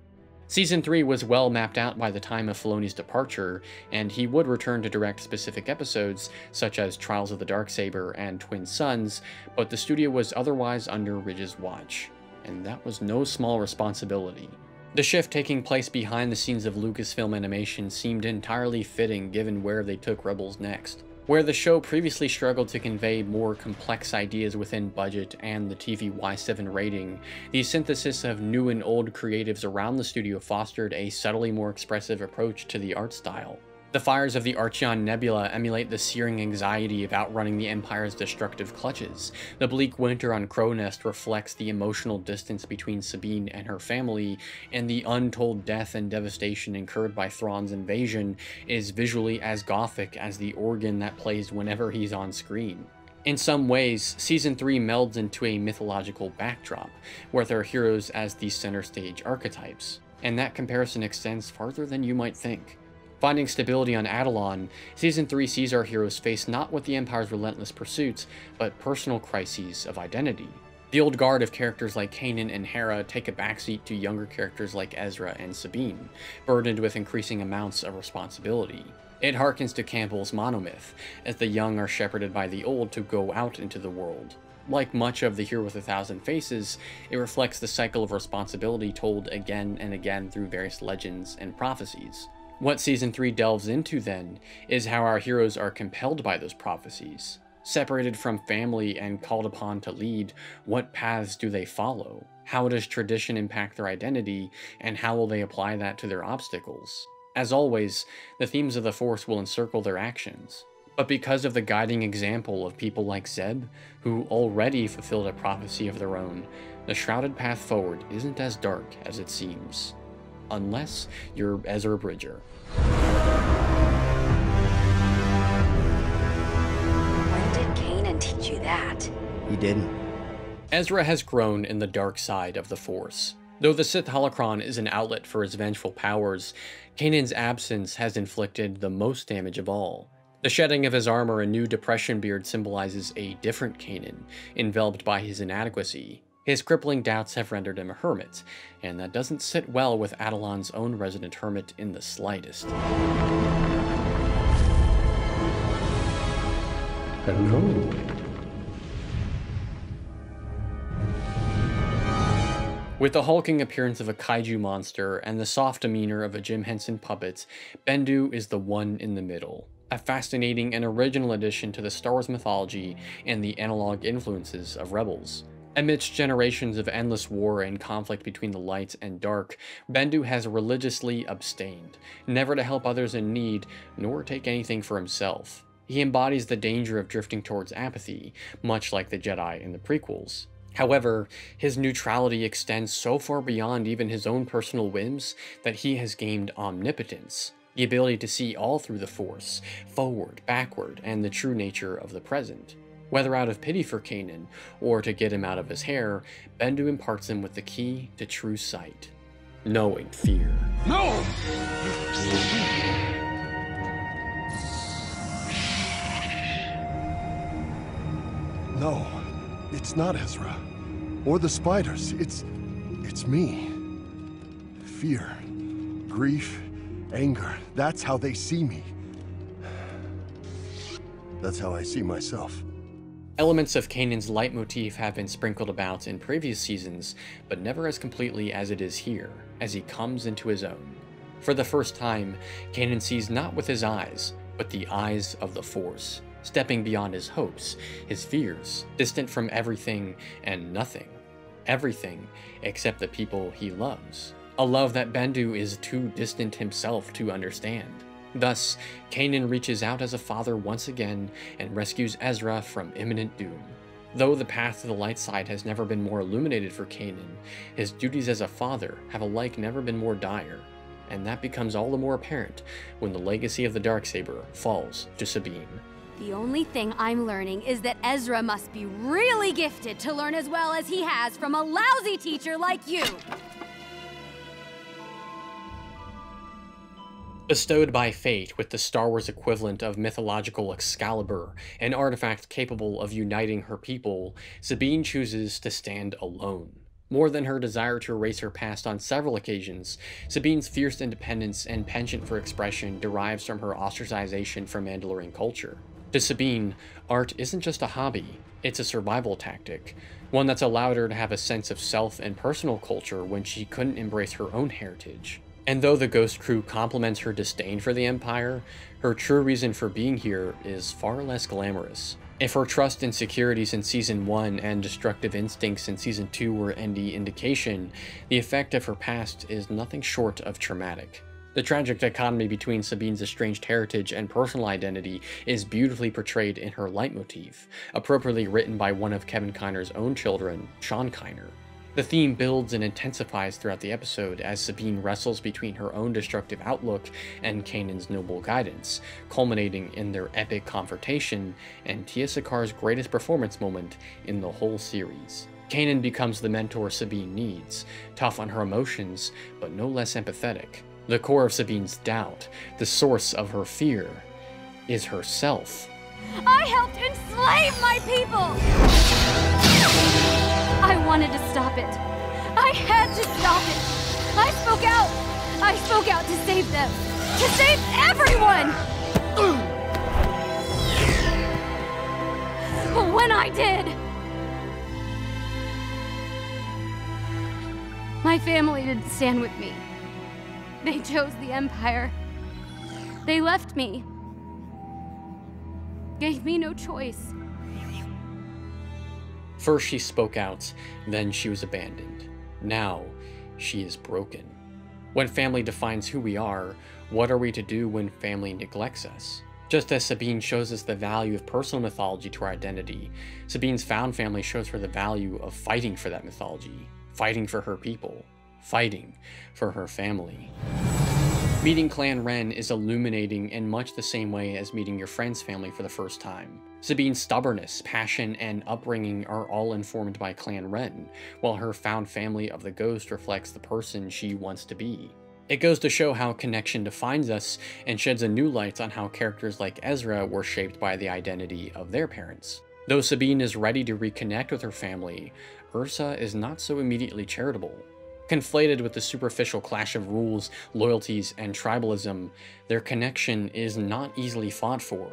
Season 3 was well mapped out by the time of Filoni's departure, and he would return to direct specific episodes, such as Trials of the Darksaber and Twin Suns, but the studio was otherwise under Ridge's watch, and that was no small responsibility. The shift taking place behind the scenes of Lucasfilm Animation seemed entirely fitting given where they took Rebels next. Where the show previously struggled to convey more complex ideas within budget and the TV Y7 rating, the synthesis of new and old creatives around the studio fostered a subtly more expressive approach to the art style. The fires of the Archeon Nebula emulate the searing anxiety of outrunning the Empire's destructive clutches. The bleak winter on Crow Nest reflects the emotional distance between Sabine and her family, and the untold death and devastation incurred by Thrawn's invasion is visually as gothic as the organ that plays whenever he's on screen. In some ways, Season 3 melds into a mythological backdrop, with our heroes as the center stage archetypes, and that comparison extends farther than you might think. Finding stability on Atollon, Season 3 sees our heroes face not what the Empire's relentless pursuits, but personal crises of identity. The old guard of characters like Kanan and Hera take a backseat to younger characters like Ezra and Sabine, burdened with increasing amounts of responsibility. It harkens to Campbell's monomyth, as the young are shepherded by the old to go out into the world. Like much of The Hero with a Thousand Faces, it reflects the cycle of responsibility told again and again through various legends and prophecies. What Season 3 delves into, then, is how our heroes are compelled by those prophecies. Separated from family and called upon to lead, what paths do they follow? How does tradition impact their identity, and how will they apply that to their obstacles? As always, the themes of the Force will encircle their actions. But because of the guiding example of people like Zeb, who already fulfilled a prophecy of their own, the shrouded path forward isn't as dark as it seems. Unless you're Ezra Bridger. When did Kanan teach you that? He didn't. Ezra has grown in the dark side of the Force. Though the Sith holocron is an outlet for his vengeful powers, Kanan's absence has inflicted the most damage of all. The shedding of his armor and new depression beard symbolizes a different Kanan, enveloped by his inadequacy. His crippling doubts have rendered him a hermit, and that doesn't sit well with Atollon's own resident hermit in the slightest. Hello. With the hulking appearance of a kaiju monster and the soft demeanor of a Jim Henson puppet, Bendu is the one in the middle. A fascinating and original addition to the Star Wars mythology and the analog influences of Rebels. Amidst generations of endless war and conflict between the light and dark, Bendu has religiously abstained, never to help others in need, nor take anything for himself. He embodies the danger of drifting towards apathy, much like the Jedi in the prequels. However, his neutrality extends so far beyond even his own personal whims that he has gained omnipotence, the ability to see all through the Force, forward, backward, and the true nature of the present. Whether out of pity for Kanan, or to get him out of his hair, Bendu imparts him with the key to true sight: knowing fear. No! No, it's not Ezra. Or the spiders. It's me. Fear, grief, anger. That's how they see me. That's how I see myself. Elements of Kanan's leitmotif have been sprinkled about in previous seasons, but never as completely as it is here, as he comes into his own. For the first time, Kanan sees not with his eyes, but the eyes of the Force, stepping beyond his hopes, his fears, distant from everything and nothing. Everything except the people he loves. A love that Bendu is too distant himself to understand. Thus, Kanan reaches out as a father once again and rescues Ezra from imminent doom. Though the path to the light side has never been more illuminated for Kanan, his duties as a father have alike never been more dire, and that becomes all the more apparent when the legacy of the Darksaber falls to Sabine. The only thing I'm learning is that Ezra must be really gifted to learn as well as he has from a lousy teacher like you. Bestowed by fate with the Star Wars equivalent of mythological Excalibur, an artifact capable of uniting her people, Sabine chooses to stand alone. More than her desire to erase her past on several occasions, Sabine's fierce independence and penchant for expression derives from her ostracization from Mandalorian culture. To Sabine, art isn't just a hobby, it's a survival tactic, one that's allowed her to have a sense of self and personal culture when she couldn't embrace her own heritage. And though the Ghost Crew compliments her disdain for the Empire, her true reason for being here is far less glamorous. If her trust insecurities in Season 1 and destructive instincts in Season 2 were any indication, the effect of her past is nothing short of traumatic. The tragic dichotomy between Sabine's estranged heritage and personal identity is beautifully portrayed in her leitmotif, appropriately written by one of Kevin Kiner's own children, Sean Kiner. The theme builds and intensifies throughout the episode as Sabine wrestles between her own destructive outlook and Kanan's noble guidance, culminating in their epic confrontation and Tia Sakar's greatest performance moment in the whole series. Kanan becomes the mentor Sabine needs, tough on her emotions, but no less empathetic. The core of Sabine's doubt, the source of her fear, is herself. I helped enslave my people! I wanted to stop it. I had to stop it. I spoke out. I spoke out to save them. To save everyone! But when I did, my family didn't stand with me. They chose the Empire. They left me. Gave me no choice. First she spoke out, then she was abandoned. Now, she is broken. When family defines who we are, what are we to do when family neglects us? Just as Sabine shows us the value of personal mythology to our identity, Sabine's found family shows her the value of fighting for that mythology, fighting for her people, fighting for her family. Meeting Clan Wren is illuminating in much the same way as meeting your friend's family for the first time. Sabine's stubbornness, passion, and upbringing are all informed by Clan Wren, while her found family of the Ghost reflects the person she wants to be. It goes to show how connection defines us and sheds a new light on how characters like Ezra were shaped by the identity of their parents. Though Sabine is ready to reconnect with her family, Ursa is not so immediately charitable. Conflated with the superficial clash of rules, loyalties, and tribalism, their connection is not easily fought for.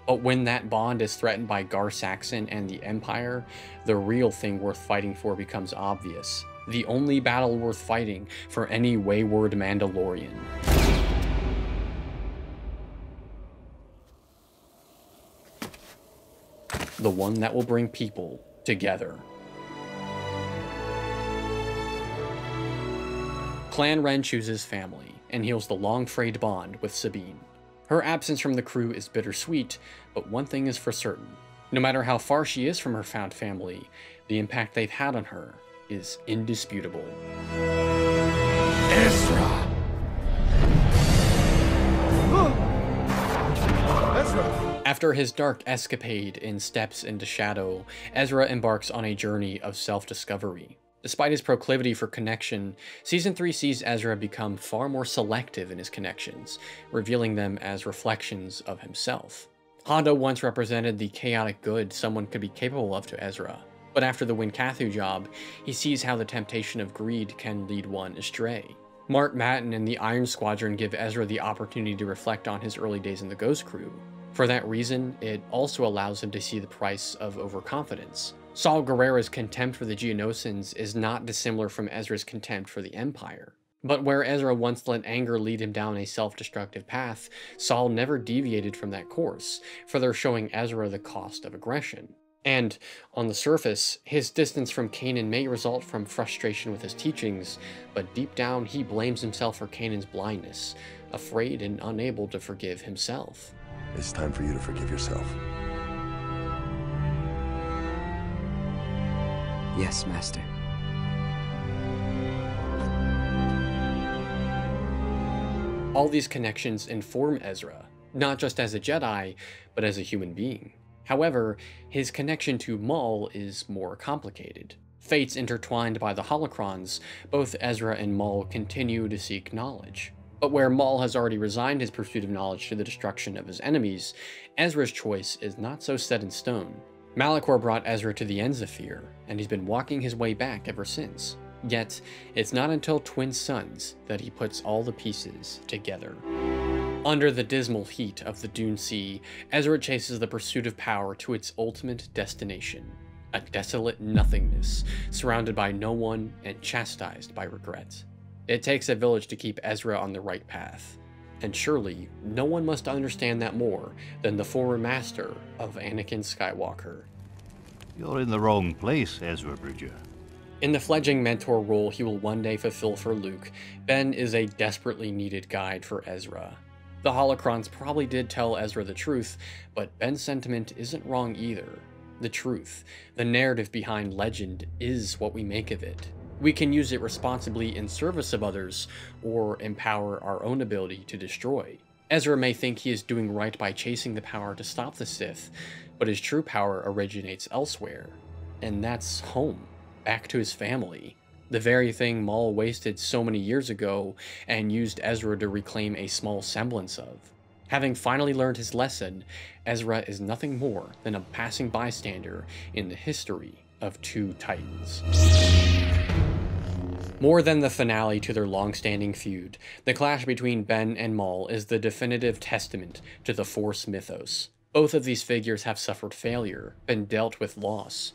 But when that bond is threatened by Gar Saxon and the Empire, the real thing worth fighting for becomes obvious. the only battle worth fighting for any wayward Mandalorian. The one that will bring people together. Clan Wren chooses family and heals the long-frayed bond with Sabine. Her absence from the crew is bittersweet, but one thing is for certain. No matter how far she is from her found family, the impact they've had on her is indisputable. Ezra! Ezra! After his dark escapade in Steps into Shadow, Ezra embarks on a journey of self-discovery. Despite his proclivity for connection, Season 3 sees Ezra become far more selective in his connections, revealing them as reflections of himself. Hondo once represented the chaotic good someone could be capable of to Ezra, but after the Winkathu job, he sees how the temptation of greed can lead one astray. Mark Matten and the Iron Squadron give Ezra the opportunity to reflect on his early days in the Ghost Crew. For that reason, it also allows him to see the price of overconfidence. Saul Guerrera's contempt for the Geonosians is not dissimilar from Ezra's contempt for the Empire. But where Ezra once let anger lead him down a self-destructive path, Saul never deviated from that course, further showing Ezra the cost of aggression. And, on the surface, his distance from Kanan may result from frustration with his teachings, but deep down he blames himself for Kanan's blindness, afraid and unable to forgive himself. It's time for you to forgive yourself. Yes, Master. All these connections inform Ezra, not just as a Jedi, but as a human being. However, his connection to Maul is more complicated. Fates intertwined by the holocrons, both Ezra and Maul continue to seek knowledge. But where Maul has already resigned his pursuit of knowledge to the destruction of his enemies, Ezra's choice is not so set in stone. Malachor brought Ezra to the ends of fear, and he's been walking his way back ever since. Yet, it's not until Twin Suns that he puts all the pieces together. Under the dismal heat of the Dune Sea, Ezra chases the pursuit of power to its ultimate destination, a desolate nothingness, surrounded by no one and chastised by regret. It takes a village to keep Ezra on the right path, and surely no one must understand that more than the former master of Anakin Skywalker. You're in the wrong place, Ezra Bridger. In the fledgling mentor role he will one day fulfill for Luke, Ben is a desperately needed guide for Ezra. The holocrons probably did tell Ezra the truth, but Ben's sentiment isn't wrong either. The truth, the narrative behind legend, is what we make of it. We can use it responsibly in service of others, or empower our own ability to destroy. Ezra may think he is doing right by chasing the power to stop the Sith, but his true power originates elsewhere. And that's home, back to his family. The very thing Maul wasted so many years ago and used Ezra to reclaim a small semblance of. Having finally learned his lesson, Ezra is nothing more than a passing bystander in the history of two Titans. More than the finale to their long-standing feud, the clash between Ben and Maul is the definitive testament to the Force mythos. Both of these figures have suffered failure, been dealt with loss.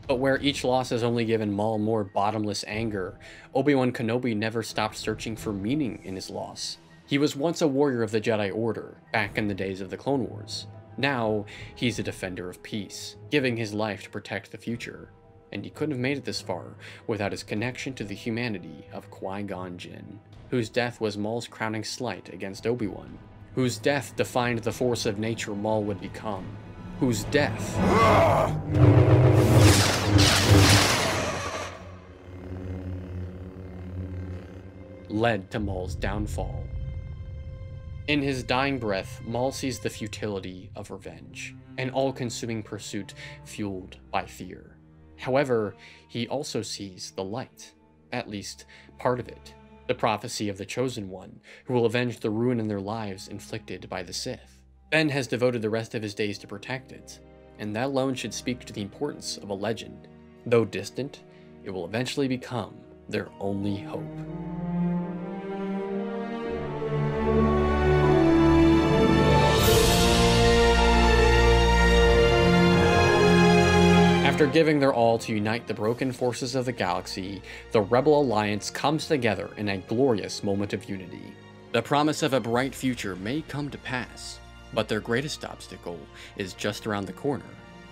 But where each loss has only given Maul more bottomless anger, Obi-Wan Kenobi never stopped searching for meaning in his loss. He was once a warrior of the Jedi Order, back in the days of the Clone Wars. Now, he's a defender of peace, giving his life to protect the future. And he couldn't have made it this far without his connection to the humanity of Qui-Gon Jinn, whose death was Maul's crowning slight against Obi-Wan, whose death defined the force of nature Maul would become, whose death led to Maul's downfall. In his dying breath, Maul sees the futility of revenge, an all-consuming pursuit fueled by fear. However, he also sees the light, at least part of it, the prophecy of the Chosen One, who will avenge the ruin in their lives inflicted by the Sith. Ben has devoted the rest of his days to protect it, and that alone should speak to the importance of a legend. Though distant, it will eventually become their only hope. After After giving their all to unite the broken forces of the galaxy, the Rebel Alliance comes together in a glorious moment of unity. The promise of a bright future may come to pass, but their greatest obstacle is just around the corner,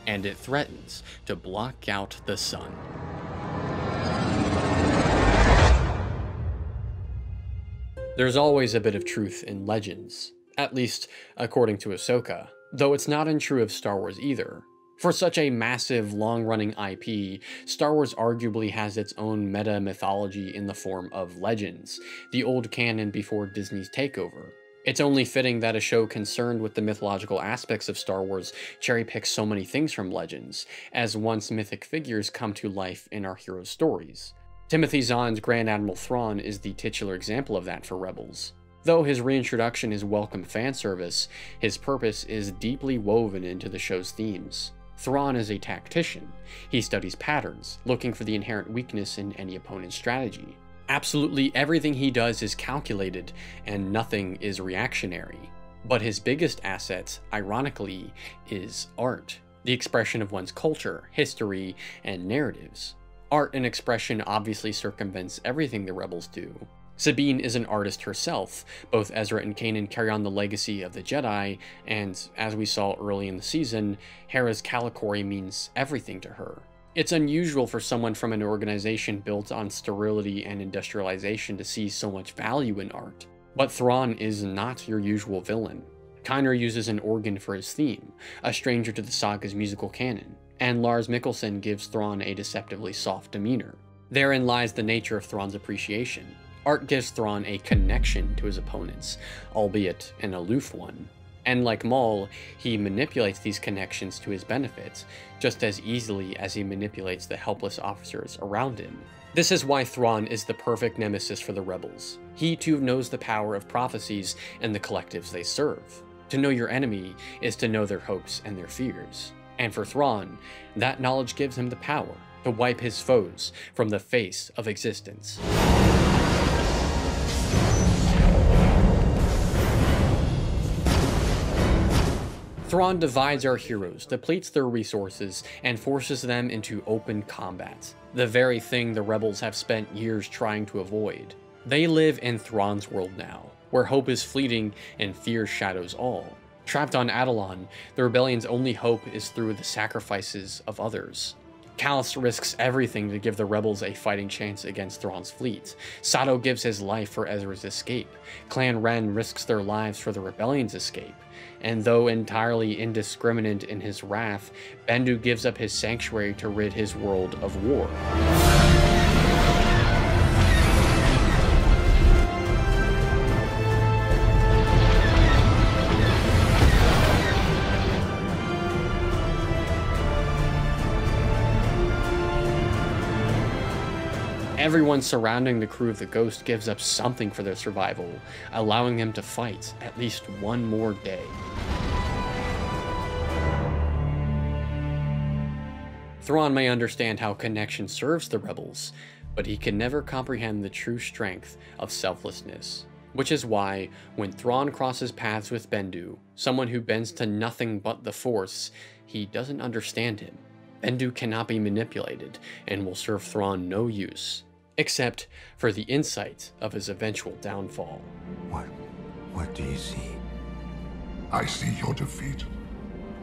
and it threatens to block out the sun. There's always a bit of truth in legends, at least according to Ahsoka, though it's not untrue of Star Wars either. For such a massive, long-running IP, Star Wars arguably has its own meta-mythology in the form of legends, the old canon before Disney's takeover. It's only fitting that a show concerned with the mythological aspects of Star Wars cherry-picks so many things from legends, as once mythic figures come to life in our heroes' stories. Timothy Zahn's Grand Admiral Thrawn is the titular example of that for Rebels. Though his reintroduction is welcome fan service, his purpose is deeply woven into the show's themes. Thrawn is a tactician. He studies patterns, looking for the inherent weakness in any opponent's strategy. Absolutely everything he does is calculated, and nothing is reactionary. But his biggest asset, ironically, is art, the expression of one's culture, history, and narratives. Art and expression obviously circumvents everything the Rebels do. Sabine is an artist herself. Both Ezra and Kanan carry on the legacy of the Jedi, and as we saw early in the season, Hera's Calicori means everything to her. It's unusual for someone from an organization built on sterility and industrialization to see so much value in art. But Thrawn is not your usual villain. Kiner uses an organ for his theme, a stranger to the saga's musical canon, and Lars Mikkelsen gives Thrawn a deceptively soft demeanor. Therein lies the nature of Thrawn's appreciation. Art gives Thrawn a connection to his opponents, albeit an aloof one. And like Maul, he manipulates these connections to his benefit, just as easily as he manipulates the helpless officers around him. This is why Thrawn is the perfect nemesis for the Rebels. He too knows the power of prophecies and the collectives they serve. To know your enemy is to know their hopes and their fears. And for Thrawn, that knowledge gives him the power to wipe his foes from the face of existence. Thrawn divides our heroes, depletes their resources, and forces them into open combat, the very thing the Rebels have spent years trying to avoid. They live in Thrawn's world now, where hope is fleeting and fear shadows all. Trapped on Atollon, the rebellion's only hope is through the sacrifices of others. Kallus risks everything to give the Rebels a fighting chance against Thrawn's fleet. Sato gives his life for Ezra's escape. Clan Ren risks their lives for the rebellion's escape. And though entirely indiscriminate in his wrath, Bendu gives up his sanctuary to rid his world of war. Everyone surrounding the crew of the Ghost gives up something for their survival, allowing them to fight at least one more day. Thrawn may understand how connection serves the Rebels, but he can never comprehend the true strength of selflessness. Which is why, when Thrawn crosses paths with Bendu, someone who bends to nothing but the Force, he doesn't understand him. Bendu cannot be manipulated, and will serve Thrawn no use, except for the insight of his eventual downfall. What do you see? I see your defeat,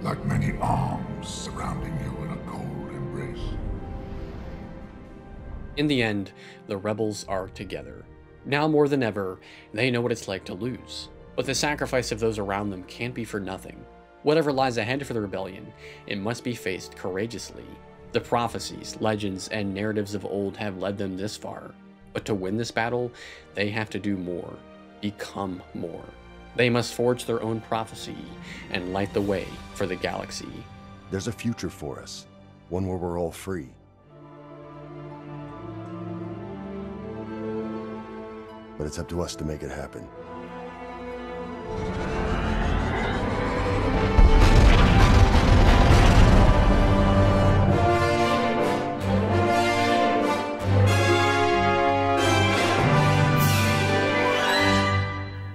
like many arms surrounding you in a cold embrace. In the end, the Rebels are together. Now more than ever, they know what it's like to lose. But the sacrifice of those around them can't be for nothing. Whatever lies ahead for the rebellion, it must be faced courageously. The prophecies, legends, and narratives of old have led them this far. But to win this battle, they have to do more. Become more. They must forge their own prophecy and light the way for the galaxy. There's a future for us, one where we're all free. But it's up to us to make it happen.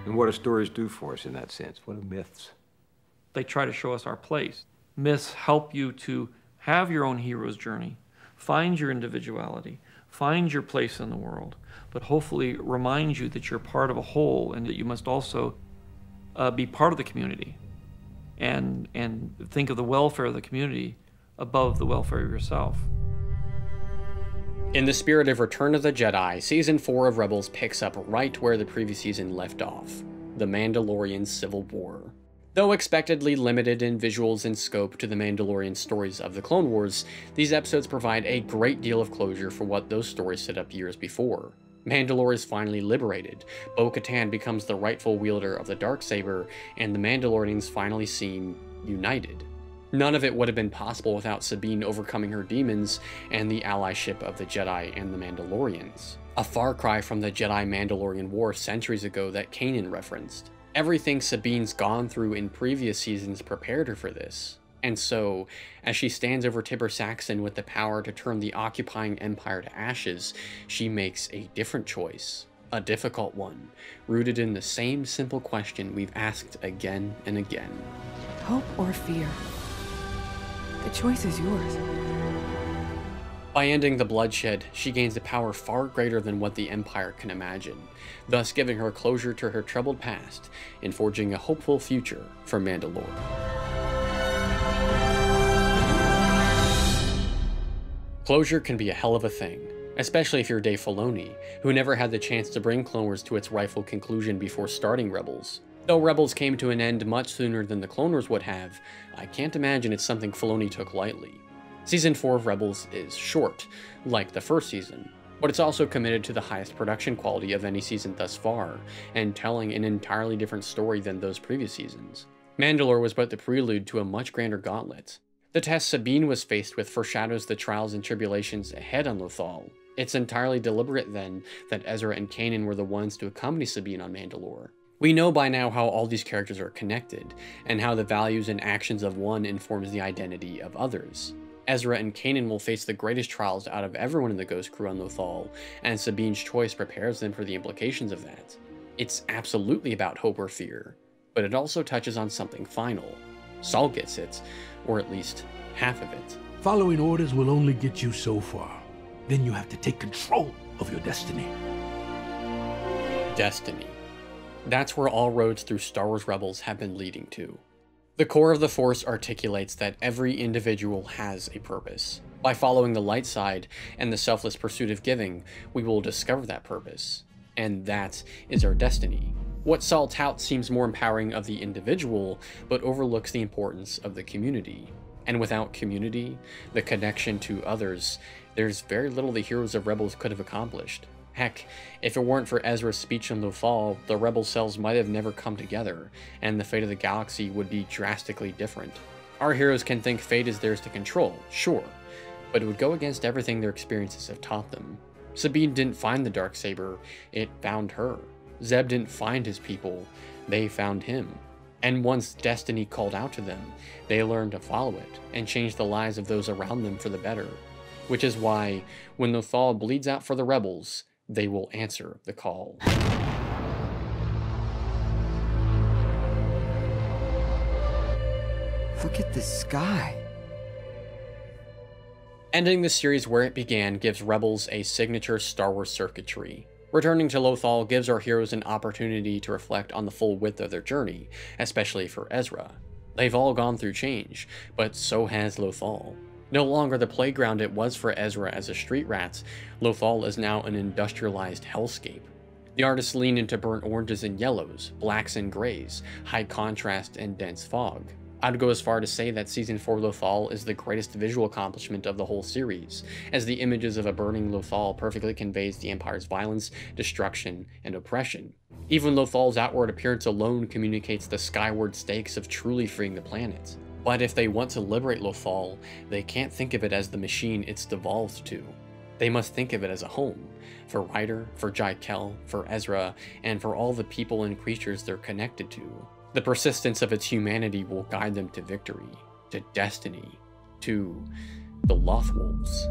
And what do stories do for us in that sense? What are myths? They try to show us our place. Myths help you to Have your own hero's journey. Find your individuality. Find your place in the world. But hopefully remind you that you're part of a whole and that you must also be part of the community and think of the welfare of the community above the welfare of yourself. In the spirit of Return of the Jedi, Season 4 of Rebels picks up right where the previous season left off, The Mandalorian Civil War. Though expectedly limited in visuals and scope to the Mandalorian stories of the Clone Wars, these episodes provide a great deal of closure for what those stories set up years before. Mandalore is finally liberated, Bo-Katan becomes the rightful wielder of the Darksaber, and the Mandalorians finally seem united. None of it would have been possible without Sabine overcoming her demons and the allyship of the Jedi and the Mandalorians. A far cry from the Jedi-Mandalorian War centuries ago that Kanan referenced. Everything Sabine's gone through in previous seasons prepared her for this. And so, as she stands over Tibber Saxon with the power to turn the occupying empire to ashes, she makes a different choice. A difficult one, rooted in the same simple question we've asked again and again. Hope or fear? The choice is yours. By ending the bloodshed, she gains a power far greater than what the Empire can imagine, thus giving her closure to her troubled past and forging a hopeful future for Mandalore. Closure can be a hell of a thing, especially if you're Dave Filoni, who never had the chance to bring Clone Wars to its rightful conclusion before starting Rebels. Though Rebels came to an end much sooner than the Clone Wars would have, I can't imagine it's something Filoni took lightly. Season 4 of Rebels is short, like the first season, but it's also committed to the highest production quality of any season thus far, and telling an entirely different story than those previous seasons. Mandalore was but the prelude to a much grander gauntlet. The test Sabine was faced with foreshadows the trials and tribulations ahead on Lothal. It's entirely deliberate then that Ezra and Kanan were the ones to accompany Sabine on Mandalore. We know by now how all these characters are connected, and how the values and actions of one informs the identity of others. Ezra and Kanan will face the greatest trials out of everyone in the Ghost Crew on Lothal, and Sabine's choice prepares them for the implications of that. It's absolutely about hope or fear, but it also touches on something final. Saul gets it, or at least half of it. Following orders will only get you so far. Then you have to take control of your destiny. Destiny. That's where all roads through Star Wars Rebels have been leading to. The core of the Force articulates that every individual has a purpose. By following the light side and the selfless pursuit of giving, we will discover that purpose. And that is our destiny. What Saul touts seems more empowering of the individual, but overlooks the importance of the community. And without community, the connection to others, there's very little the heroes of Rebels could have accomplished. Heck, if it weren't for Ezra's speech in Lothal, the Rebel cells might have never come together, and the fate of the galaxy would be drastically different. Our heroes can think fate is theirs to control, sure, but it would go against everything their experiences have taught them. Sabine didn't find the Darksaber, it found her. Zeb didn't find his people, they found him. And once destiny called out to them, they learned to follow it, and change the lives of those around them for the better. Which is why, when Lothal bleeds out for the Rebels, they will answer the call. Look at the sky. Ending the series where it began gives Rebels a signature Star Wars circuitry. Returning to Lothal gives our heroes an opportunity to reflect on the full width of their journey, especially for Ezra. They've all gone through change, but so has Lothal. No longer the playground it was for Ezra as a street rat, Lothal is now an industrialized hellscape. The artists lean into burnt oranges and yellows, blacks and grays, high contrast and dense fog. I'd go as far to say that Season 4 Lothal is the greatest visual accomplishment of the whole series, as the images of a burning Lothal perfectly conveys the Empire's violence, destruction, and oppression. Even Lothal's outward appearance alone communicates the skyward stakes of truly freeing the planet. But if they want to liberate Lothal, they can't think of it as the machine it's devolved to. They must think of it as a home, for Ryder, for Jai Kell, for Ezra, and for all the people and creatures they're connected to. The persistence of its humanity will guide them to victory, to destiny, to the Lothwolves.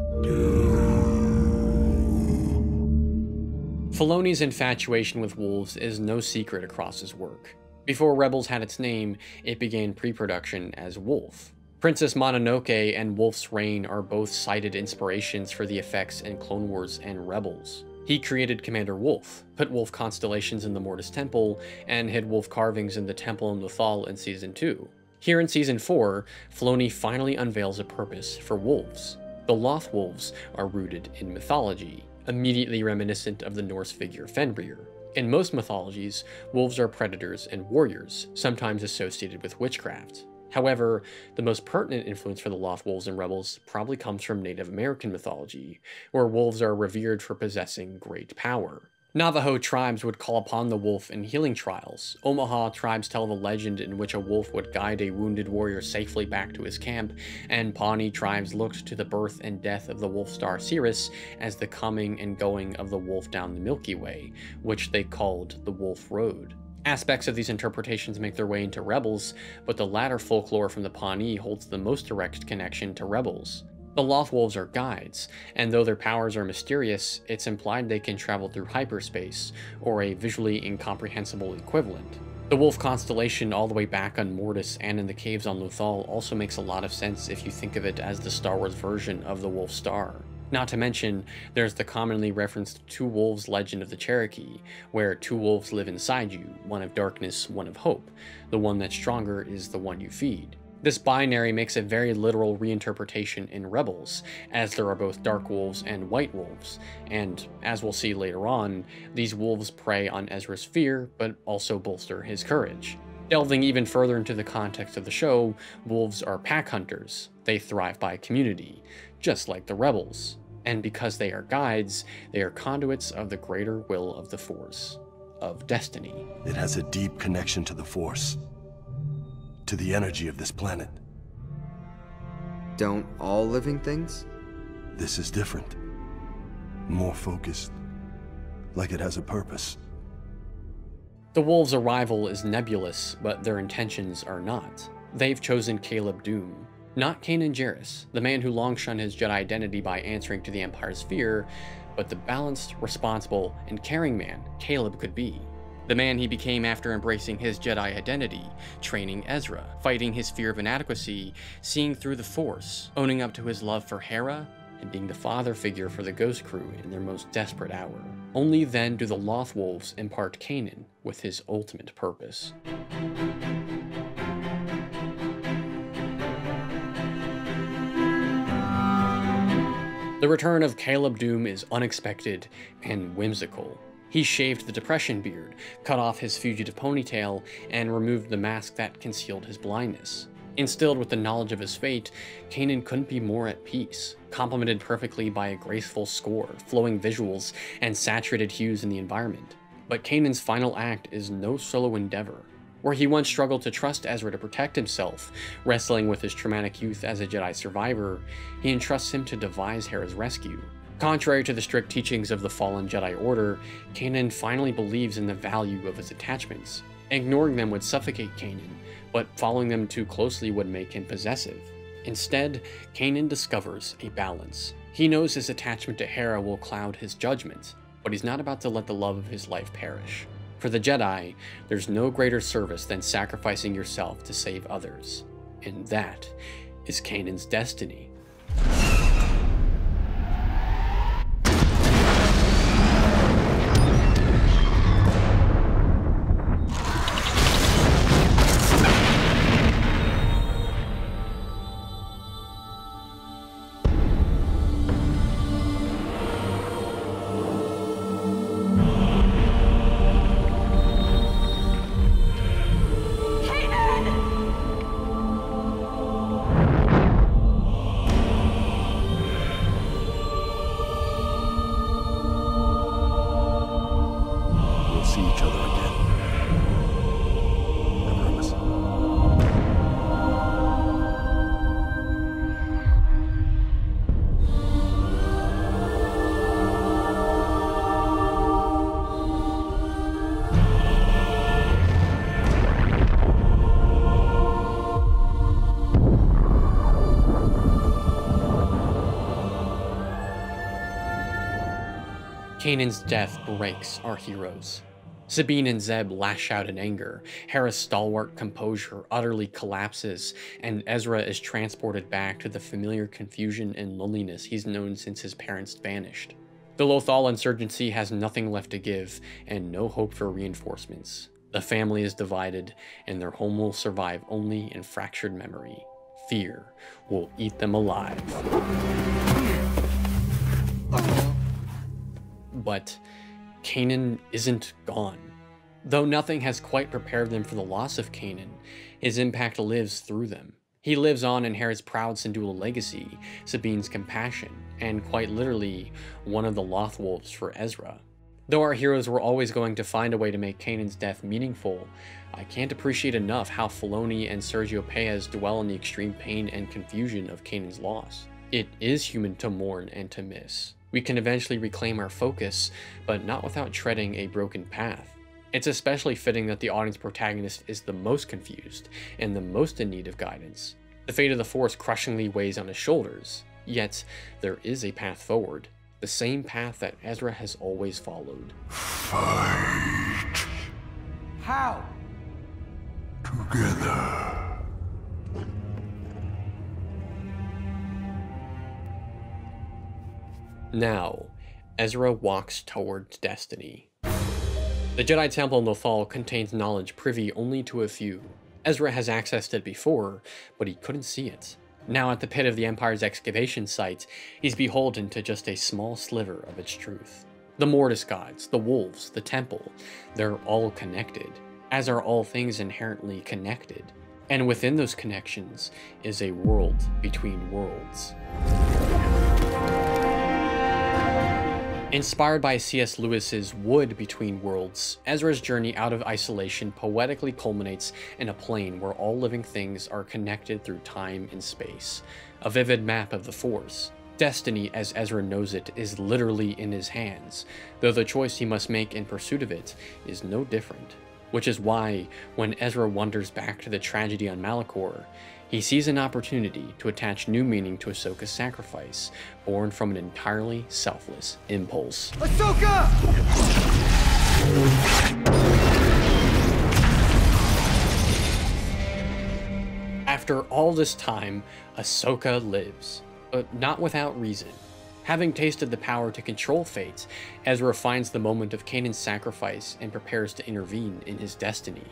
Filoni's infatuation with wolves is no secret across his work. Before Rebels had its name, it began pre-production as Wolf. Princess Mononoke and Wolf's Rain are both cited inspirations for the effects in Clone Wars and Rebels. He created Commander Wolf, put wolf constellations in the Mortis Temple, and hid wolf carvings in the Temple in Lothal in Season 2. Here in Season 4, Filoni finally unveils a purpose for wolves. The Loth wolves are rooted in mythology, immediately reminiscent of the Norse figure Fenrir. In most mythologies, wolves are predators and warriors, sometimes associated with witchcraft. However, the most pertinent influence for the Loth wolves in Rebels probably comes from Native American mythology, where wolves are revered for possessing great power. Navajo tribes would call upon the wolf in healing trials. Omaha tribes tell the legend in which a wolf would guide a wounded warrior safely back to his camp, and Pawnee tribes looked to the birth and death of the wolf star Sirius as the coming and going of the wolf down the Milky Way, which they called the Wolf Road. Aspects of these interpretations make their way into Rebels, but the latter folklore from the Pawnee holds the most direct connection to Rebels. The Loth wolves are guides, and though their powers are mysterious, it's implied they can travel through hyperspace, or a visually incomprehensible equivalent. The wolf constellation all the way back on Mortis and in the caves on Lothal also makes a lot of sense if you think of it as the Star Wars version of the Wolf Star. Not to mention, there's the commonly referenced Two Wolves legend of the Cherokee, where two wolves live inside you, one of darkness, one of hope. The one that's stronger is the one you feed. This binary makes a very literal reinterpretation in Rebels, as there are both dark wolves and white wolves, and, as we'll see later on, these wolves prey on Ezra's fear, but also bolster his courage. Delving even further into the context of the show, wolves are pack hunters. They thrive by community, just like the Rebels. And because they are guides, they are conduits of the greater will of the Force, of destiny. It has a deep connection to the Force, to the energy of this planet. Don't all living things? This is different. More focused. Like it has a purpose. The wolves' arrival is nebulous, but their intentions are not. They've chosen Caleb Dume. Not Kanan Jarrus, the man who long shunned his Jedi identity by answering to the Empire's fear, but the balanced, responsible, and caring man Caleb could be. The man he became after embracing his Jedi identity, training Ezra, fighting his fear of inadequacy, seeing through the Force, owning up to his love for Hera, and being the father figure for the Ghost Crew in their most desperate hour. Only then do the Loth wolves impart Kanan with his ultimate purpose. The return of Caleb Dume is unexpected and whimsical. He shaved the depression beard, cut off his fugitive ponytail, and removed the mask that concealed his blindness. Instilled with the knowledge of his fate, Kanan couldn't be more at peace, complemented perfectly by a graceful score, flowing visuals, and saturated hues in the environment. But Kanan's final act is no solo endeavor. Where he once struggled to trust Ezra to protect himself, wrestling with his traumatic youth as a Jedi survivor, he entrusts him to devise Hera's rescue. Contrary to the strict teachings of the fallen Jedi Order, Kanan finally believes in the value of his attachments. Ignoring them would suffocate Kanan, but following them too closely would make him possessive. Instead, Kanan discovers a balance. He knows his attachment to Hera will cloud his judgment, but he's not about to let the love of his life perish. For the Jedi, there's no greater service than sacrificing yourself to save others. And that is Kanan's destiny. Kanan's death breaks our heroes. Sabine and Zeb lash out in anger, Heir's stalwart composure utterly collapses, and Ezra is transported back to the familiar confusion and loneliness he's known since his parents vanished. The Lothal insurgency has nothing left to give, and no hope for reinforcements. The family is divided, and their home will survive only in fractured memory. Fear will eat them alive. But Kanan isn't gone. Though nothing has quite prepared them for the loss of Kanan, his impact lives through them. He lives on in Heir's proud Syndulla legacy, Sabine's compassion, and quite literally, one of the Lothwolves for Ezra. Though our heroes were always going to find a way to make Kanan's death meaningful, I can't appreciate enough how Filoni and Sergio Payez dwell on the extreme pain and confusion of Kanan's loss. It is human to mourn and to miss. We can eventually reclaim our focus, but not without treading a broken path. It's especially fitting that the audience protagonist is the most confused and the most in need of guidance. The fate of the Force crushingly weighs on his shoulders, yet there is a path forward, the same path that Ezra has always followed. Fight. How? Together. Now, Ezra walks towards destiny. The Jedi Temple in Lothal contains knowledge privy only to a few. Ezra has accessed it before, but he couldn't see it. Now at the pit of the Empire's excavation site, he's beholden to just a small sliver of its truth. The Mortis gods, the wolves, the temple, they're all connected, as are all things inherently connected. And within those connections is a world between worlds. Inspired by C.S. Lewis's Wood Between Worlds, Ezra's journey out of isolation poetically culminates in a plane where all living things are connected through time and space. A vivid map of the Force. Destiny, as Ezra knows it, is literally in his hands, though the choice he must make in pursuit of it is no different. Which is why, when Ezra wanders back to the tragedy on Malachor, he sees an opportunity to attach new meaning to Ahsoka's sacrifice, born from an entirely selfless impulse. Ahsoka! After all this time, Ahsoka lives, but not without reason. Having tasted the power to control fate, Ezra finds the moment of Kanan's sacrifice and prepares to intervene in his destiny.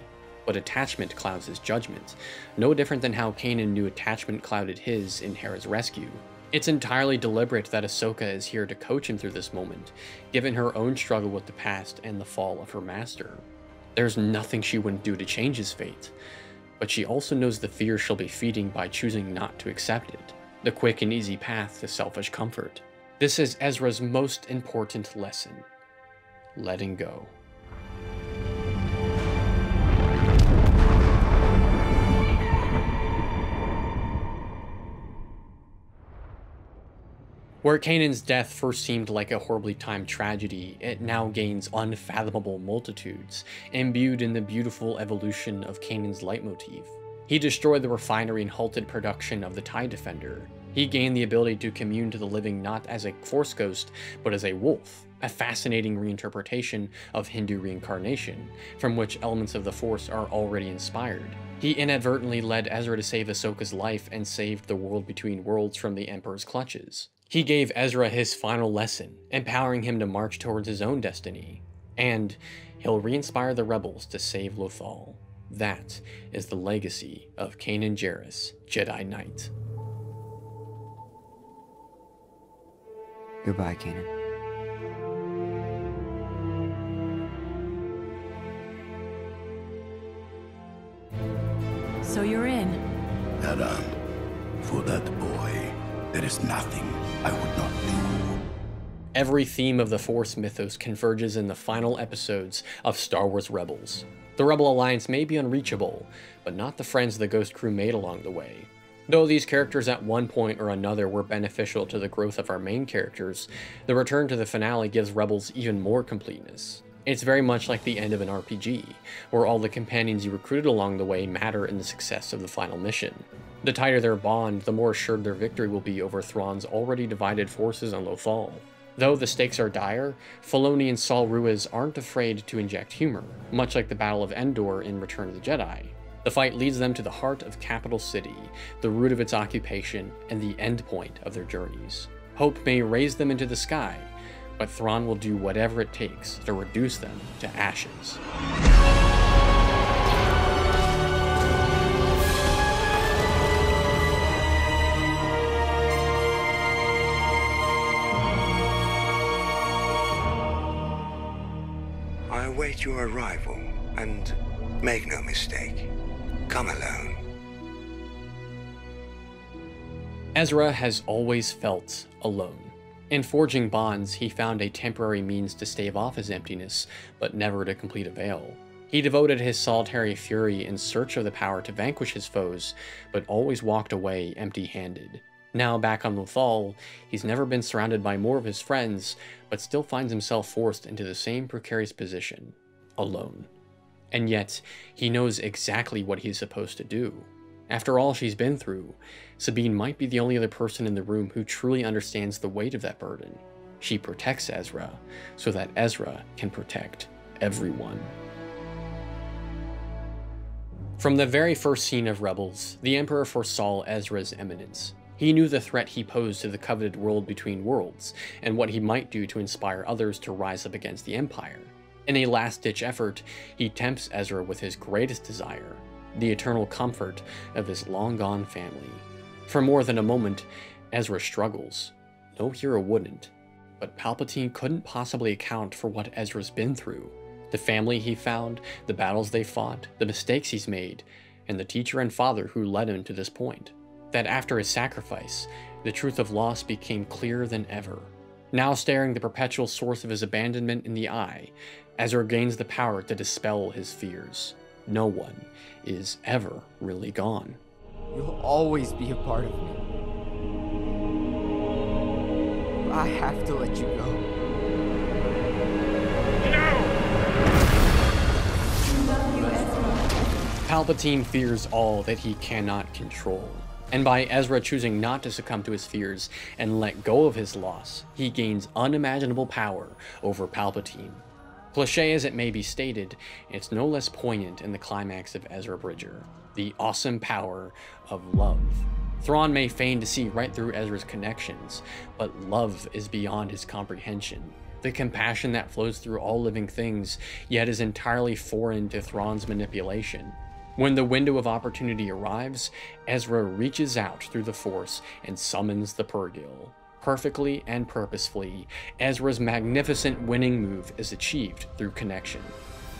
But attachment clouds his judgment, no different than how Kanan knew attachment clouded his in Hera's rescue. It's entirely deliberate that Ahsoka is here to coach him through this moment, given her own struggle with the past and the fall of her master. There's nothing she wouldn't do to change his fate, but she also knows the fear she'll be feeding by choosing not to accept it, the quick and easy path to selfish comfort. This is Ezra's most important lesson: letting go. Where Kanan's death first seemed like a horribly timed tragedy, it now gains unfathomable multitudes, imbued in the beautiful evolution of Kanan's leitmotif. He destroyed the refinery and halted production of the TIE Defender. He gained the ability to commune to the living not as a Force ghost, but as a wolf, a fascinating reinterpretation of Hindu reincarnation, from which elements of the Force are already inspired. He inadvertently led Ezra to save Ahsoka's life and saved the world between worlds from the Emperor's clutches. He gave Ezra his final lesson, empowering him to march towards his own destiny. And he'll re-inspire the rebels to save Lothal. That is the legacy of Kanan Jarrus, Jedi Knight. Goodbye, Kanan. So you're in. Adam, for that boy, there is nothing I would not do. Every theme of the Force mythos converges in the final episodes of Star Wars Rebels. The Rebel Alliance may be unreachable, but not the friends the Ghost Crew made along the way. Though these characters at one point or another were beneficial to the growth of our main characters, the return to the finale gives Rebels even more completeness. It's very much like the end of an RPG, where all the companions you recruited along the way matter in the success of the final mission. The tighter their bond, the more assured their victory will be over Thrawn's already divided forces on Lothal. Though the stakes are dire, Filoni and Saul Ruiz aren't afraid to inject humor, much like the Battle of Endor in Return of the Jedi. The fight leads them to the heart of Capital City, the root of its occupation, and the end point of their journeys. Hope may raise them into the sky, but Thrawn will do whatever it takes to reduce them to ashes. I await your arrival, and make no mistake, come alone. Ezra has always felt alone. In forging bonds, he found a temporary means to stave off his emptiness, but never to complete avail. He devoted his solitary fury in search of the power to vanquish his foes, but always walked away empty-handed. Now back on Lothal, he's never been surrounded by more of his friends, but still finds himself forced into the same precarious position, alone. And yet, he knows exactly what he's supposed to do. After all she's been through, Sabine might be the only other person in the room who truly understands the weight of that burden. She protects Ezra, so that Ezra can protect everyone. From the very first scene of Rebels, the Emperor foresaw Ezra's imminence. He knew the threat he posed to the coveted world between worlds, and what he might do to inspire others to rise up against the Empire. In a last-ditch effort, he tempts Ezra with his greatest desire, the eternal comfort of his long-gone family. For more than a moment, Ezra struggles. No hero wouldn't, but Palpatine couldn't possibly account for what Ezra's been through. The family he found, the battles they fought, the mistakes he's made, and the teacher and father who led him to this point. That after his sacrifice, the truth of loss became clearer than ever. Now staring the perpetual source of his abandonment in the eye, Ezra gains the power to dispel his fears. No one is ever really gone. You'll always be a part of me. I have to let you go. Palpatine fears all that he cannot control. And by Ezra choosing not to succumb to his fears and let go of his loss, he gains unimaginable power over Palpatine. Cliché as it may be stated, it's no less poignant in the climax of Ezra Bridger, the awesome power of love. Thrawn may feign to see right through Ezra's connections, but love is beyond his comprehension. The compassion that flows through all living things, yet is entirely foreign to Thrawn's manipulation. When the window of opportunity arrives, Ezra reaches out through the Force and summons the Purrgil. Perfectly and purposefully, Ezra's magnificent winning move is achieved through connection.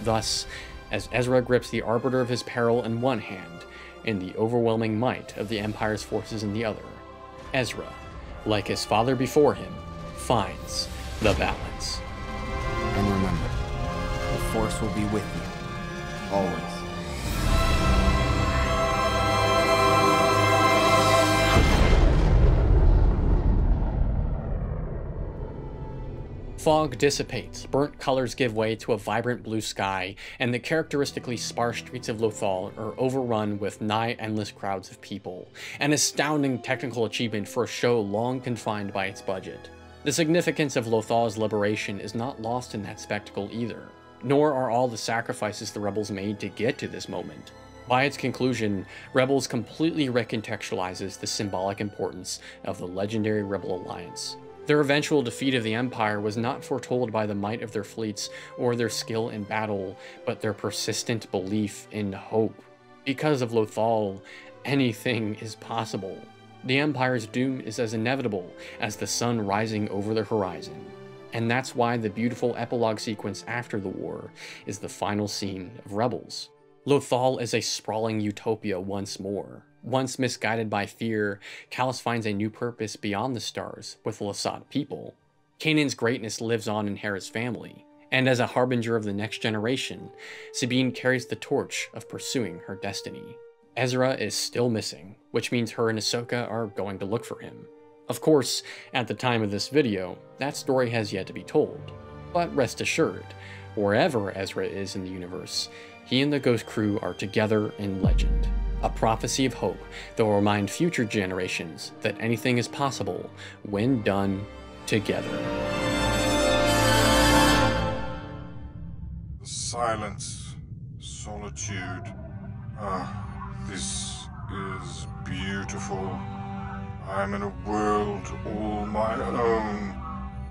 Thus, as Ezra grips the arbiter of his peril in one hand, and the overwhelming might of the Empire's forces in the other, Ezra, like his father before him, finds the balance. And remember, the Force will be with you, always. Fog dissipates, burnt colors give way to a vibrant blue sky, and the characteristically sparse streets of Lothal are overrun with nigh endless crowds of people, an astounding technical achievement for a show long confined by its budget. The significance of Lothal's liberation is not lost in that spectacle either, nor are all the sacrifices the Rebels made to get to this moment. By its conclusion, Rebels completely recontextualizes the symbolic importance of the legendary Rebel Alliance. Their eventual defeat of the Empire was not foretold by the might of their fleets or their skill in battle, but their persistent belief in hope. Because of Lothal, anything is possible. The Empire's doom is as inevitable as the sun rising over the horizon. And that's why the beautiful epilogue sequence after the war is the final scene of Rebels. Lothal is a sprawling utopia once more. Once misguided by fear, Kallus finds a new purpose beyond the stars with the Lasat people. Kanan's greatness lives on in Heir's family, and as a harbinger of the next generation, Sabine carries the torch of pursuing her destiny. Ezra is still missing, which means her and Ahsoka are going to look for him. Of course, at the time of this video, that story has yet to be told. But rest assured, wherever Ezra is in the universe, he and the Ghost Crew are together in legend. A prophecy of hope that will remind future generations that anything is possible when done together. silence, solitude. This is beautiful. I'm in a world all my own.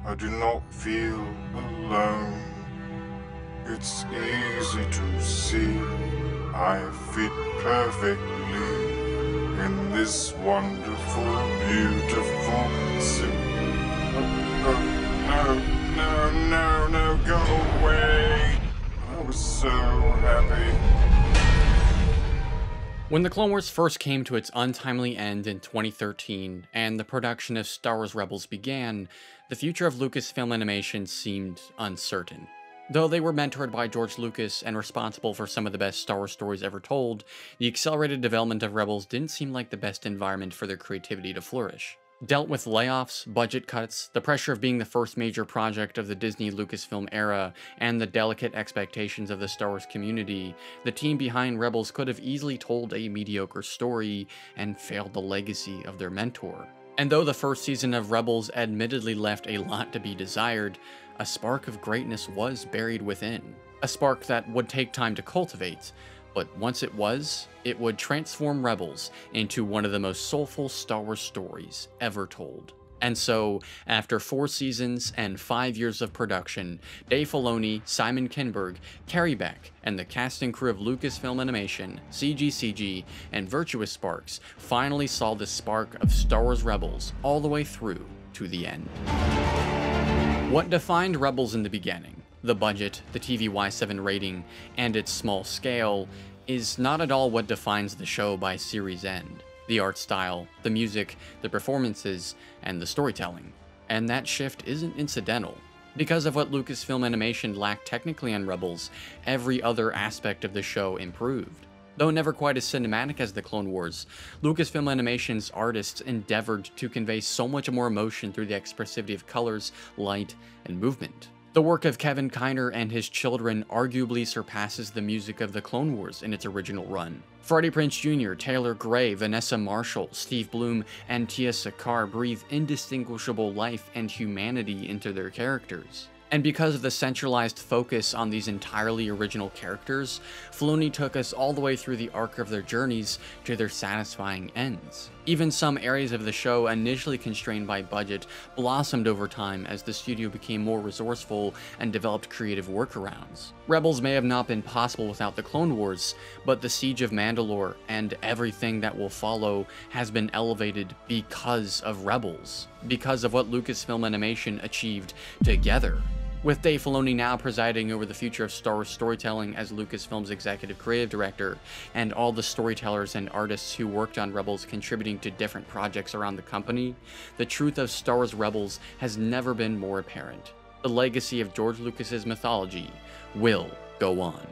I do not feel alone. It's easy to see I fit perfectly in this wonderful, beautiful suit. No, go away. I was so happy. When The Clone Wars first came to its untimely end in 2013, and the production of Star Wars Rebels began, the future of Lucasfilm Animation seemed uncertain. Though they were mentored by George Lucas and responsible for some of the best Star Wars stories ever told, the accelerated development of Rebels didn't seem like the best environment for their creativity to flourish. Dealt with layoffs, budget cuts, the pressure of being the first major project of the Disney Lucasfilm era, and the delicate expectations of the Star Wars community, the team behind Rebels could have easily told a mediocre story and failed the legacy of their mentor. And though the first season of Rebels admittedly left a lot to be desired, a spark of greatness was buried within. A spark that would take time to cultivate, but once it would transform Rebels into one of the most soulful Star Wars stories ever told. And so, after 4 seasons and 5 years of production, Dave Filoni, Simon Kinberg, Carrie Beck, and the cast and crew of Lucasfilm Animation, CGCG, and Virtuous Sparks finally saw the spark of Star Wars Rebels all the way through to the end. What defined Rebels in the beginning, the budget, the TV Y7 rating, and its small scale, is not at all what defines the show by series end. The art style, the music, the performances, and the storytelling. And that shift isn't incidental. Because of what Lucasfilm Animation lacked technically on Rebels, every other aspect of the show improved. Though never quite as cinematic as The Clone Wars, Lucasfilm Animation's artists endeavored to convey so much more emotion through the expressivity of colors, light, and movement. The work of Kevin Kiner and his children arguably surpasses the music of The Clone Wars in its original run. Freddie Prinze Jr., Taylor Gray, Vanessa Marshall, Steve Bloom, and Tia Sakar breathe indistinguishable life and humanity into their characters. And because of the centralized focus on these entirely original characters, Filoni took us all the way through the arc of their journeys to their satisfying ends. Even some areas of the show, initially constrained by budget, blossomed over time as the studio became more resourceful and developed creative workarounds. Rebels may have not been possible without the Clone Wars, but the Siege of Mandalore and everything that will follow has been elevated because of Rebels, because of what Lucasfilm Animation achieved together. With Dave Filoni now presiding over the future of Star Wars storytelling as Lucasfilm's executive creative director, and all the storytellers and artists who worked on Rebels contributing to different projects around the company, the truth of Star Wars Rebels has never been more apparent. The legacy of George Lucas's mythology will go on.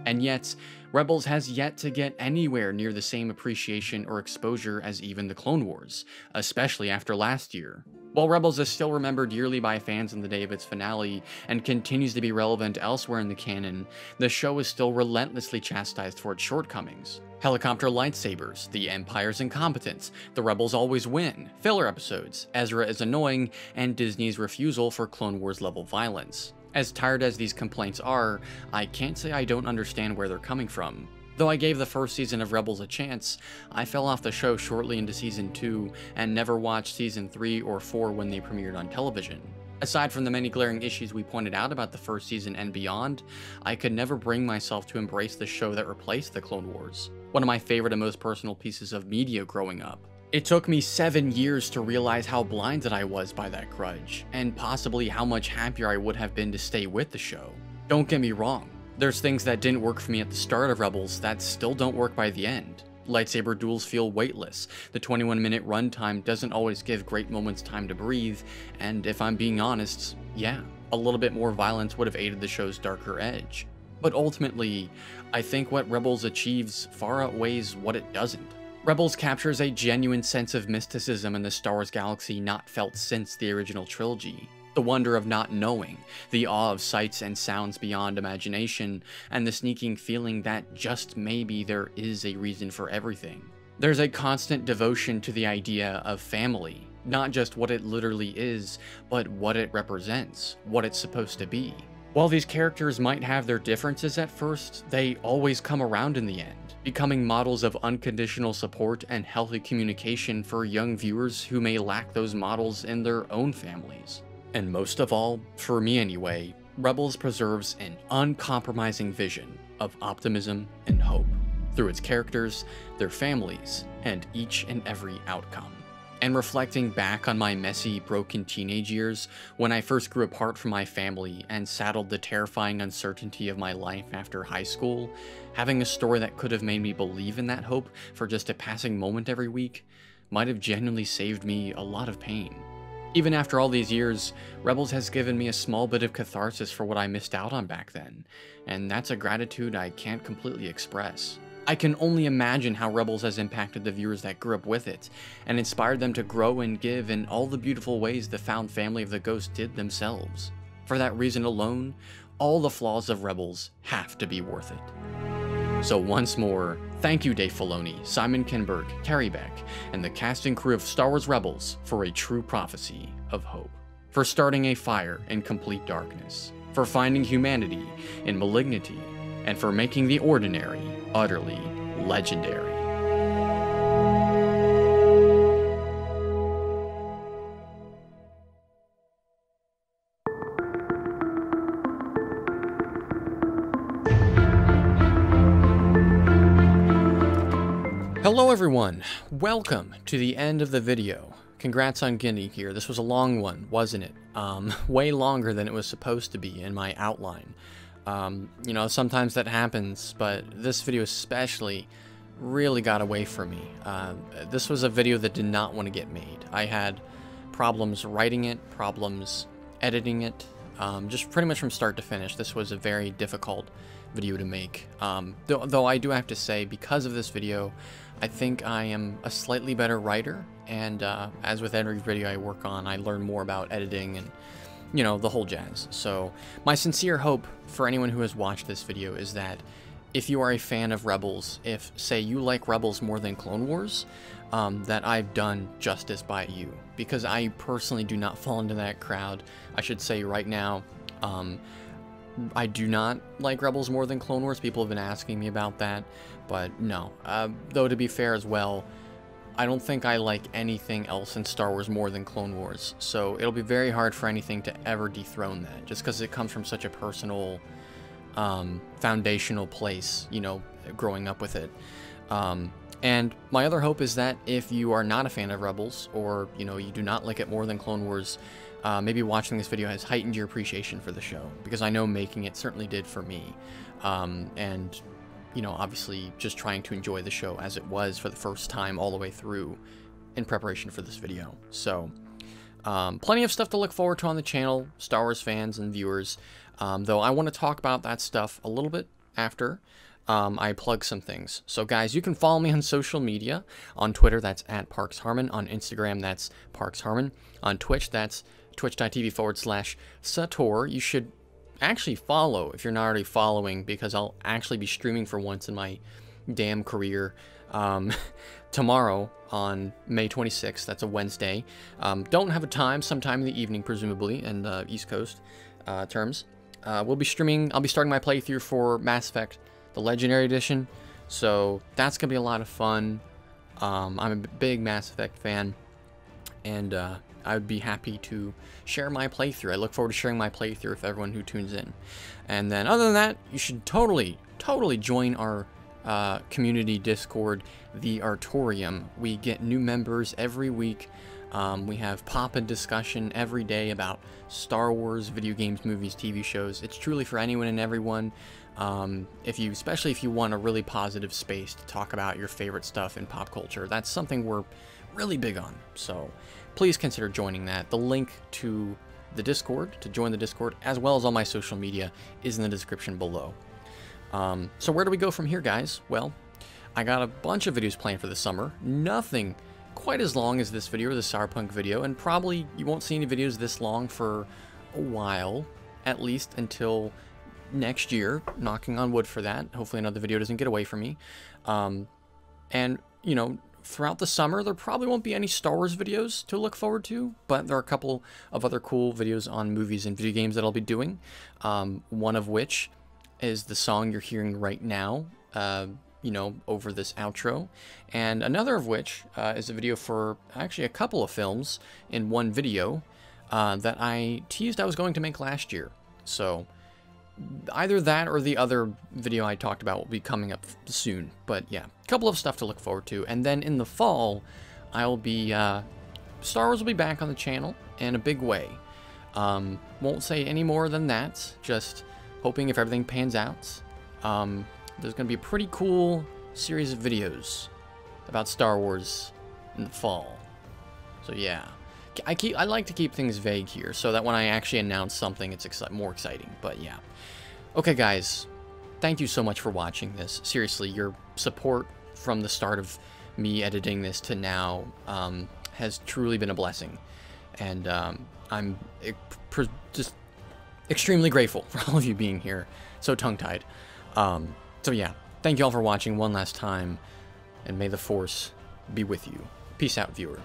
And yet, Rebels has yet to get anywhere near the same appreciation or exposure as even the Clone Wars, especially after last year. While Rebels is still remembered yearly by fans on the day of its finale, and continues to be relevant elsewhere in the canon, the show is still relentlessly chastised for its shortcomings. Helicopter lightsabers, the Empire's incompetence, the Rebels always win, filler episodes, Ezra is annoying, and Disney's refusal for Clone Wars level violence. As tired as these complaints are, I can't say I don't understand where they're coming from. Though I gave the first season of Rebels a chance, I fell off the show shortly into season 2 and never watched season 3 or 4 when they premiered on television. Aside from the many glaring issues we pointed out about the first season and beyond, I could never bring myself to embrace the show that replaced the Clone Wars, one of my favorite and most personal pieces of media growing up. It took me 7 years to realize how blinded I was by that grudge, and possibly how much happier I would have been to stay with the show. Don't get me wrong, there's things that didn't work for me at the start of Rebels that still don't work by the end. Lightsaber duels feel weightless, the 21-minute runtime doesn't always give great moments time to breathe, and if I'm being honest, yeah, a little bit more violence would have aided the show's darker edge. But ultimately, I think what Rebels achieves far outweighs what it doesn't. Rebels captures a genuine sense of mysticism in the Star Wars galaxy not felt since the original trilogy. The wonder of not knowing, the awe of sights and sounds beyond imagination, and the sneaking feeling that just maybe there is a reason for everything. There's a constant devotion to the idea of family, Not just what it literally is, but what it represents, what it's supposed to be. While these characters might have their differences at first, they always come around in the end, becoming models of unconditional support and healthy communication for young viewers who may lack those models in their own families. And most of all, for me anyway, Rebels preserves an uncompromising vision of optimism and hope through its characters, their families, and each and every outcome. And reflecting back on my messy, broken teenage years, when I first grew apart from my family and saddled the terrifying uncertainty of my life after high school, having a story that could have made me believe in that hope for just a passing moment every week might have genuinely saved me a lot of pain. Even after all these years, Rebels has given me a small bit of catharsis for what I missed out on back then, and that's a gratitude I can't completely express. I can only imagine how Rebels has impacted the viewers that grew up with it, and inspired them to grow and give in all the beautiful ways the found family of the Ghost did themselves. For that reason alone, all the flaws of Rebels have to be worth it. So once more, thank you Dave Filoni, Simon Kinberg, Carrie Beck, and the cast and crew of Star Wars Rebels for a true prophecy of hope. For starting a fire in complete darkness. For finding humanity in malignity. And for making the ordinary utterly legendary. Hello everyone, welcome to the end of the video. Congrats on getting here. This was a long one, wasn't it? Way longer than it was supposed to be in my outline. You know, sometimes that happens, but this video especially really got away from me. This was a video that did not want to get made. I had problems writing it, problems editing it, just pretty much from start to finish. This was a very difficult video to make. Though I do have to say, because of this video, I think I am a slightly better writer, and as with every video I work on, I learn more about editing and, you know, the whole jazz. So my sincere hope for anyone who has watched this video is that if you are a fan of Rebels, if, say, you like Rebels more than Clone Wars, that I've done justice by you. Because I personally do not fall into that crowd. I should say right now, I do not like Rebels more than Clone Wars. People have been asking me about that, but no. Though to be fair as well, I don't think I like anything else in Star Wars more than Clone Wars, so it'll be very hard for anything to ever dethrone that, just because it comes from such a personal, foundational place, you know, growing up with it. And my other hope is that if you are not a fan of Rebels, or, you know, you do not like it more than Clone Wars, maybe watching this video has heightened your appreciation for the show, because I know making it certainly did for me. And, you know, obviously just trying to enjoy the show as it was for the first time all the way through in preparation for this video. So, plenty of stuff to look forward to on the channel, Star Wars fans and viewers, though I want to talk about that stuff a little bit after I plug some things. So guys, you can follow me on social media. On Twitter, that's @ParksHarmon. On Instagram, that's ParksHarmon. On Twitch, that's twitch.tv/Sator. You should actually follow if you're not already following, because I'll actually be streaming for once in my damn career tomorrow on May 26th. That's a Wednesday. Don't have a time, sometime in the evening presumably, in East Coast terms. We'll be streaming. I'll be starting my playthrough for Mass Effect, the Legendary Edition, so that's gonna be a lot of fun. I'm a big Mass Effect fan, and I would be happy to share my playthrough. I look forward to sharing my playthrough with everyone who tunes in. And then other than that, you should totally join our community Discord, the Artorium. We get new members every week. We have pop-in discussion every day about Star Wars, video games, movies, TV shows. It's truly for anyone and everyone. Especially if you want a really positive space to talk about your favorite stuff in pop culture. That's something we're really big on. So please consider joining that. The link to the Discord, to join the Discord, as well as all my social media, is in the description below. So where do we go from here, guys? Well, I got a bunch of videos planned for the summer. Nothing quite as long as this video, or the Cyberpunk video, and probably you won't see any videos this long for a while, at least until next year. Knocking on wood for that. Hopefully another video doesn't get away from me. And, you know, throughout the summer, there probably won't be any Star Wars videos to look forward to, but there are a couple of other cool videos on movies and video games that I'll be doing. One of which is the song you're hearing right now, you know, over this outro. And another of which is a video for actually a couple of films in one video that I teased I was going to make last year. So either that or the other video I talked about will be coming up soon. But yeah, a couple of stuff to look forward to. And then in the fall, I'll be, Star Wars will be back on the channel in a big way. Won't say any more than that, just hoping if everything pans out. There's going to be a pretty cool series of videos about Star Wars in the fall. So yeah, I like to keep things vague here so that when I actually announce something, it's more exciting. But yeah. Okay, guys, thank you so much for watching this. Seriously, your support from the start of me editing this to now has truly been a blessing. And I'm just extremely grateful for all of you being here. So tongue-tied. So yeah, thank you all for watching one last time, and may the Force be with you. Peace out, viewer.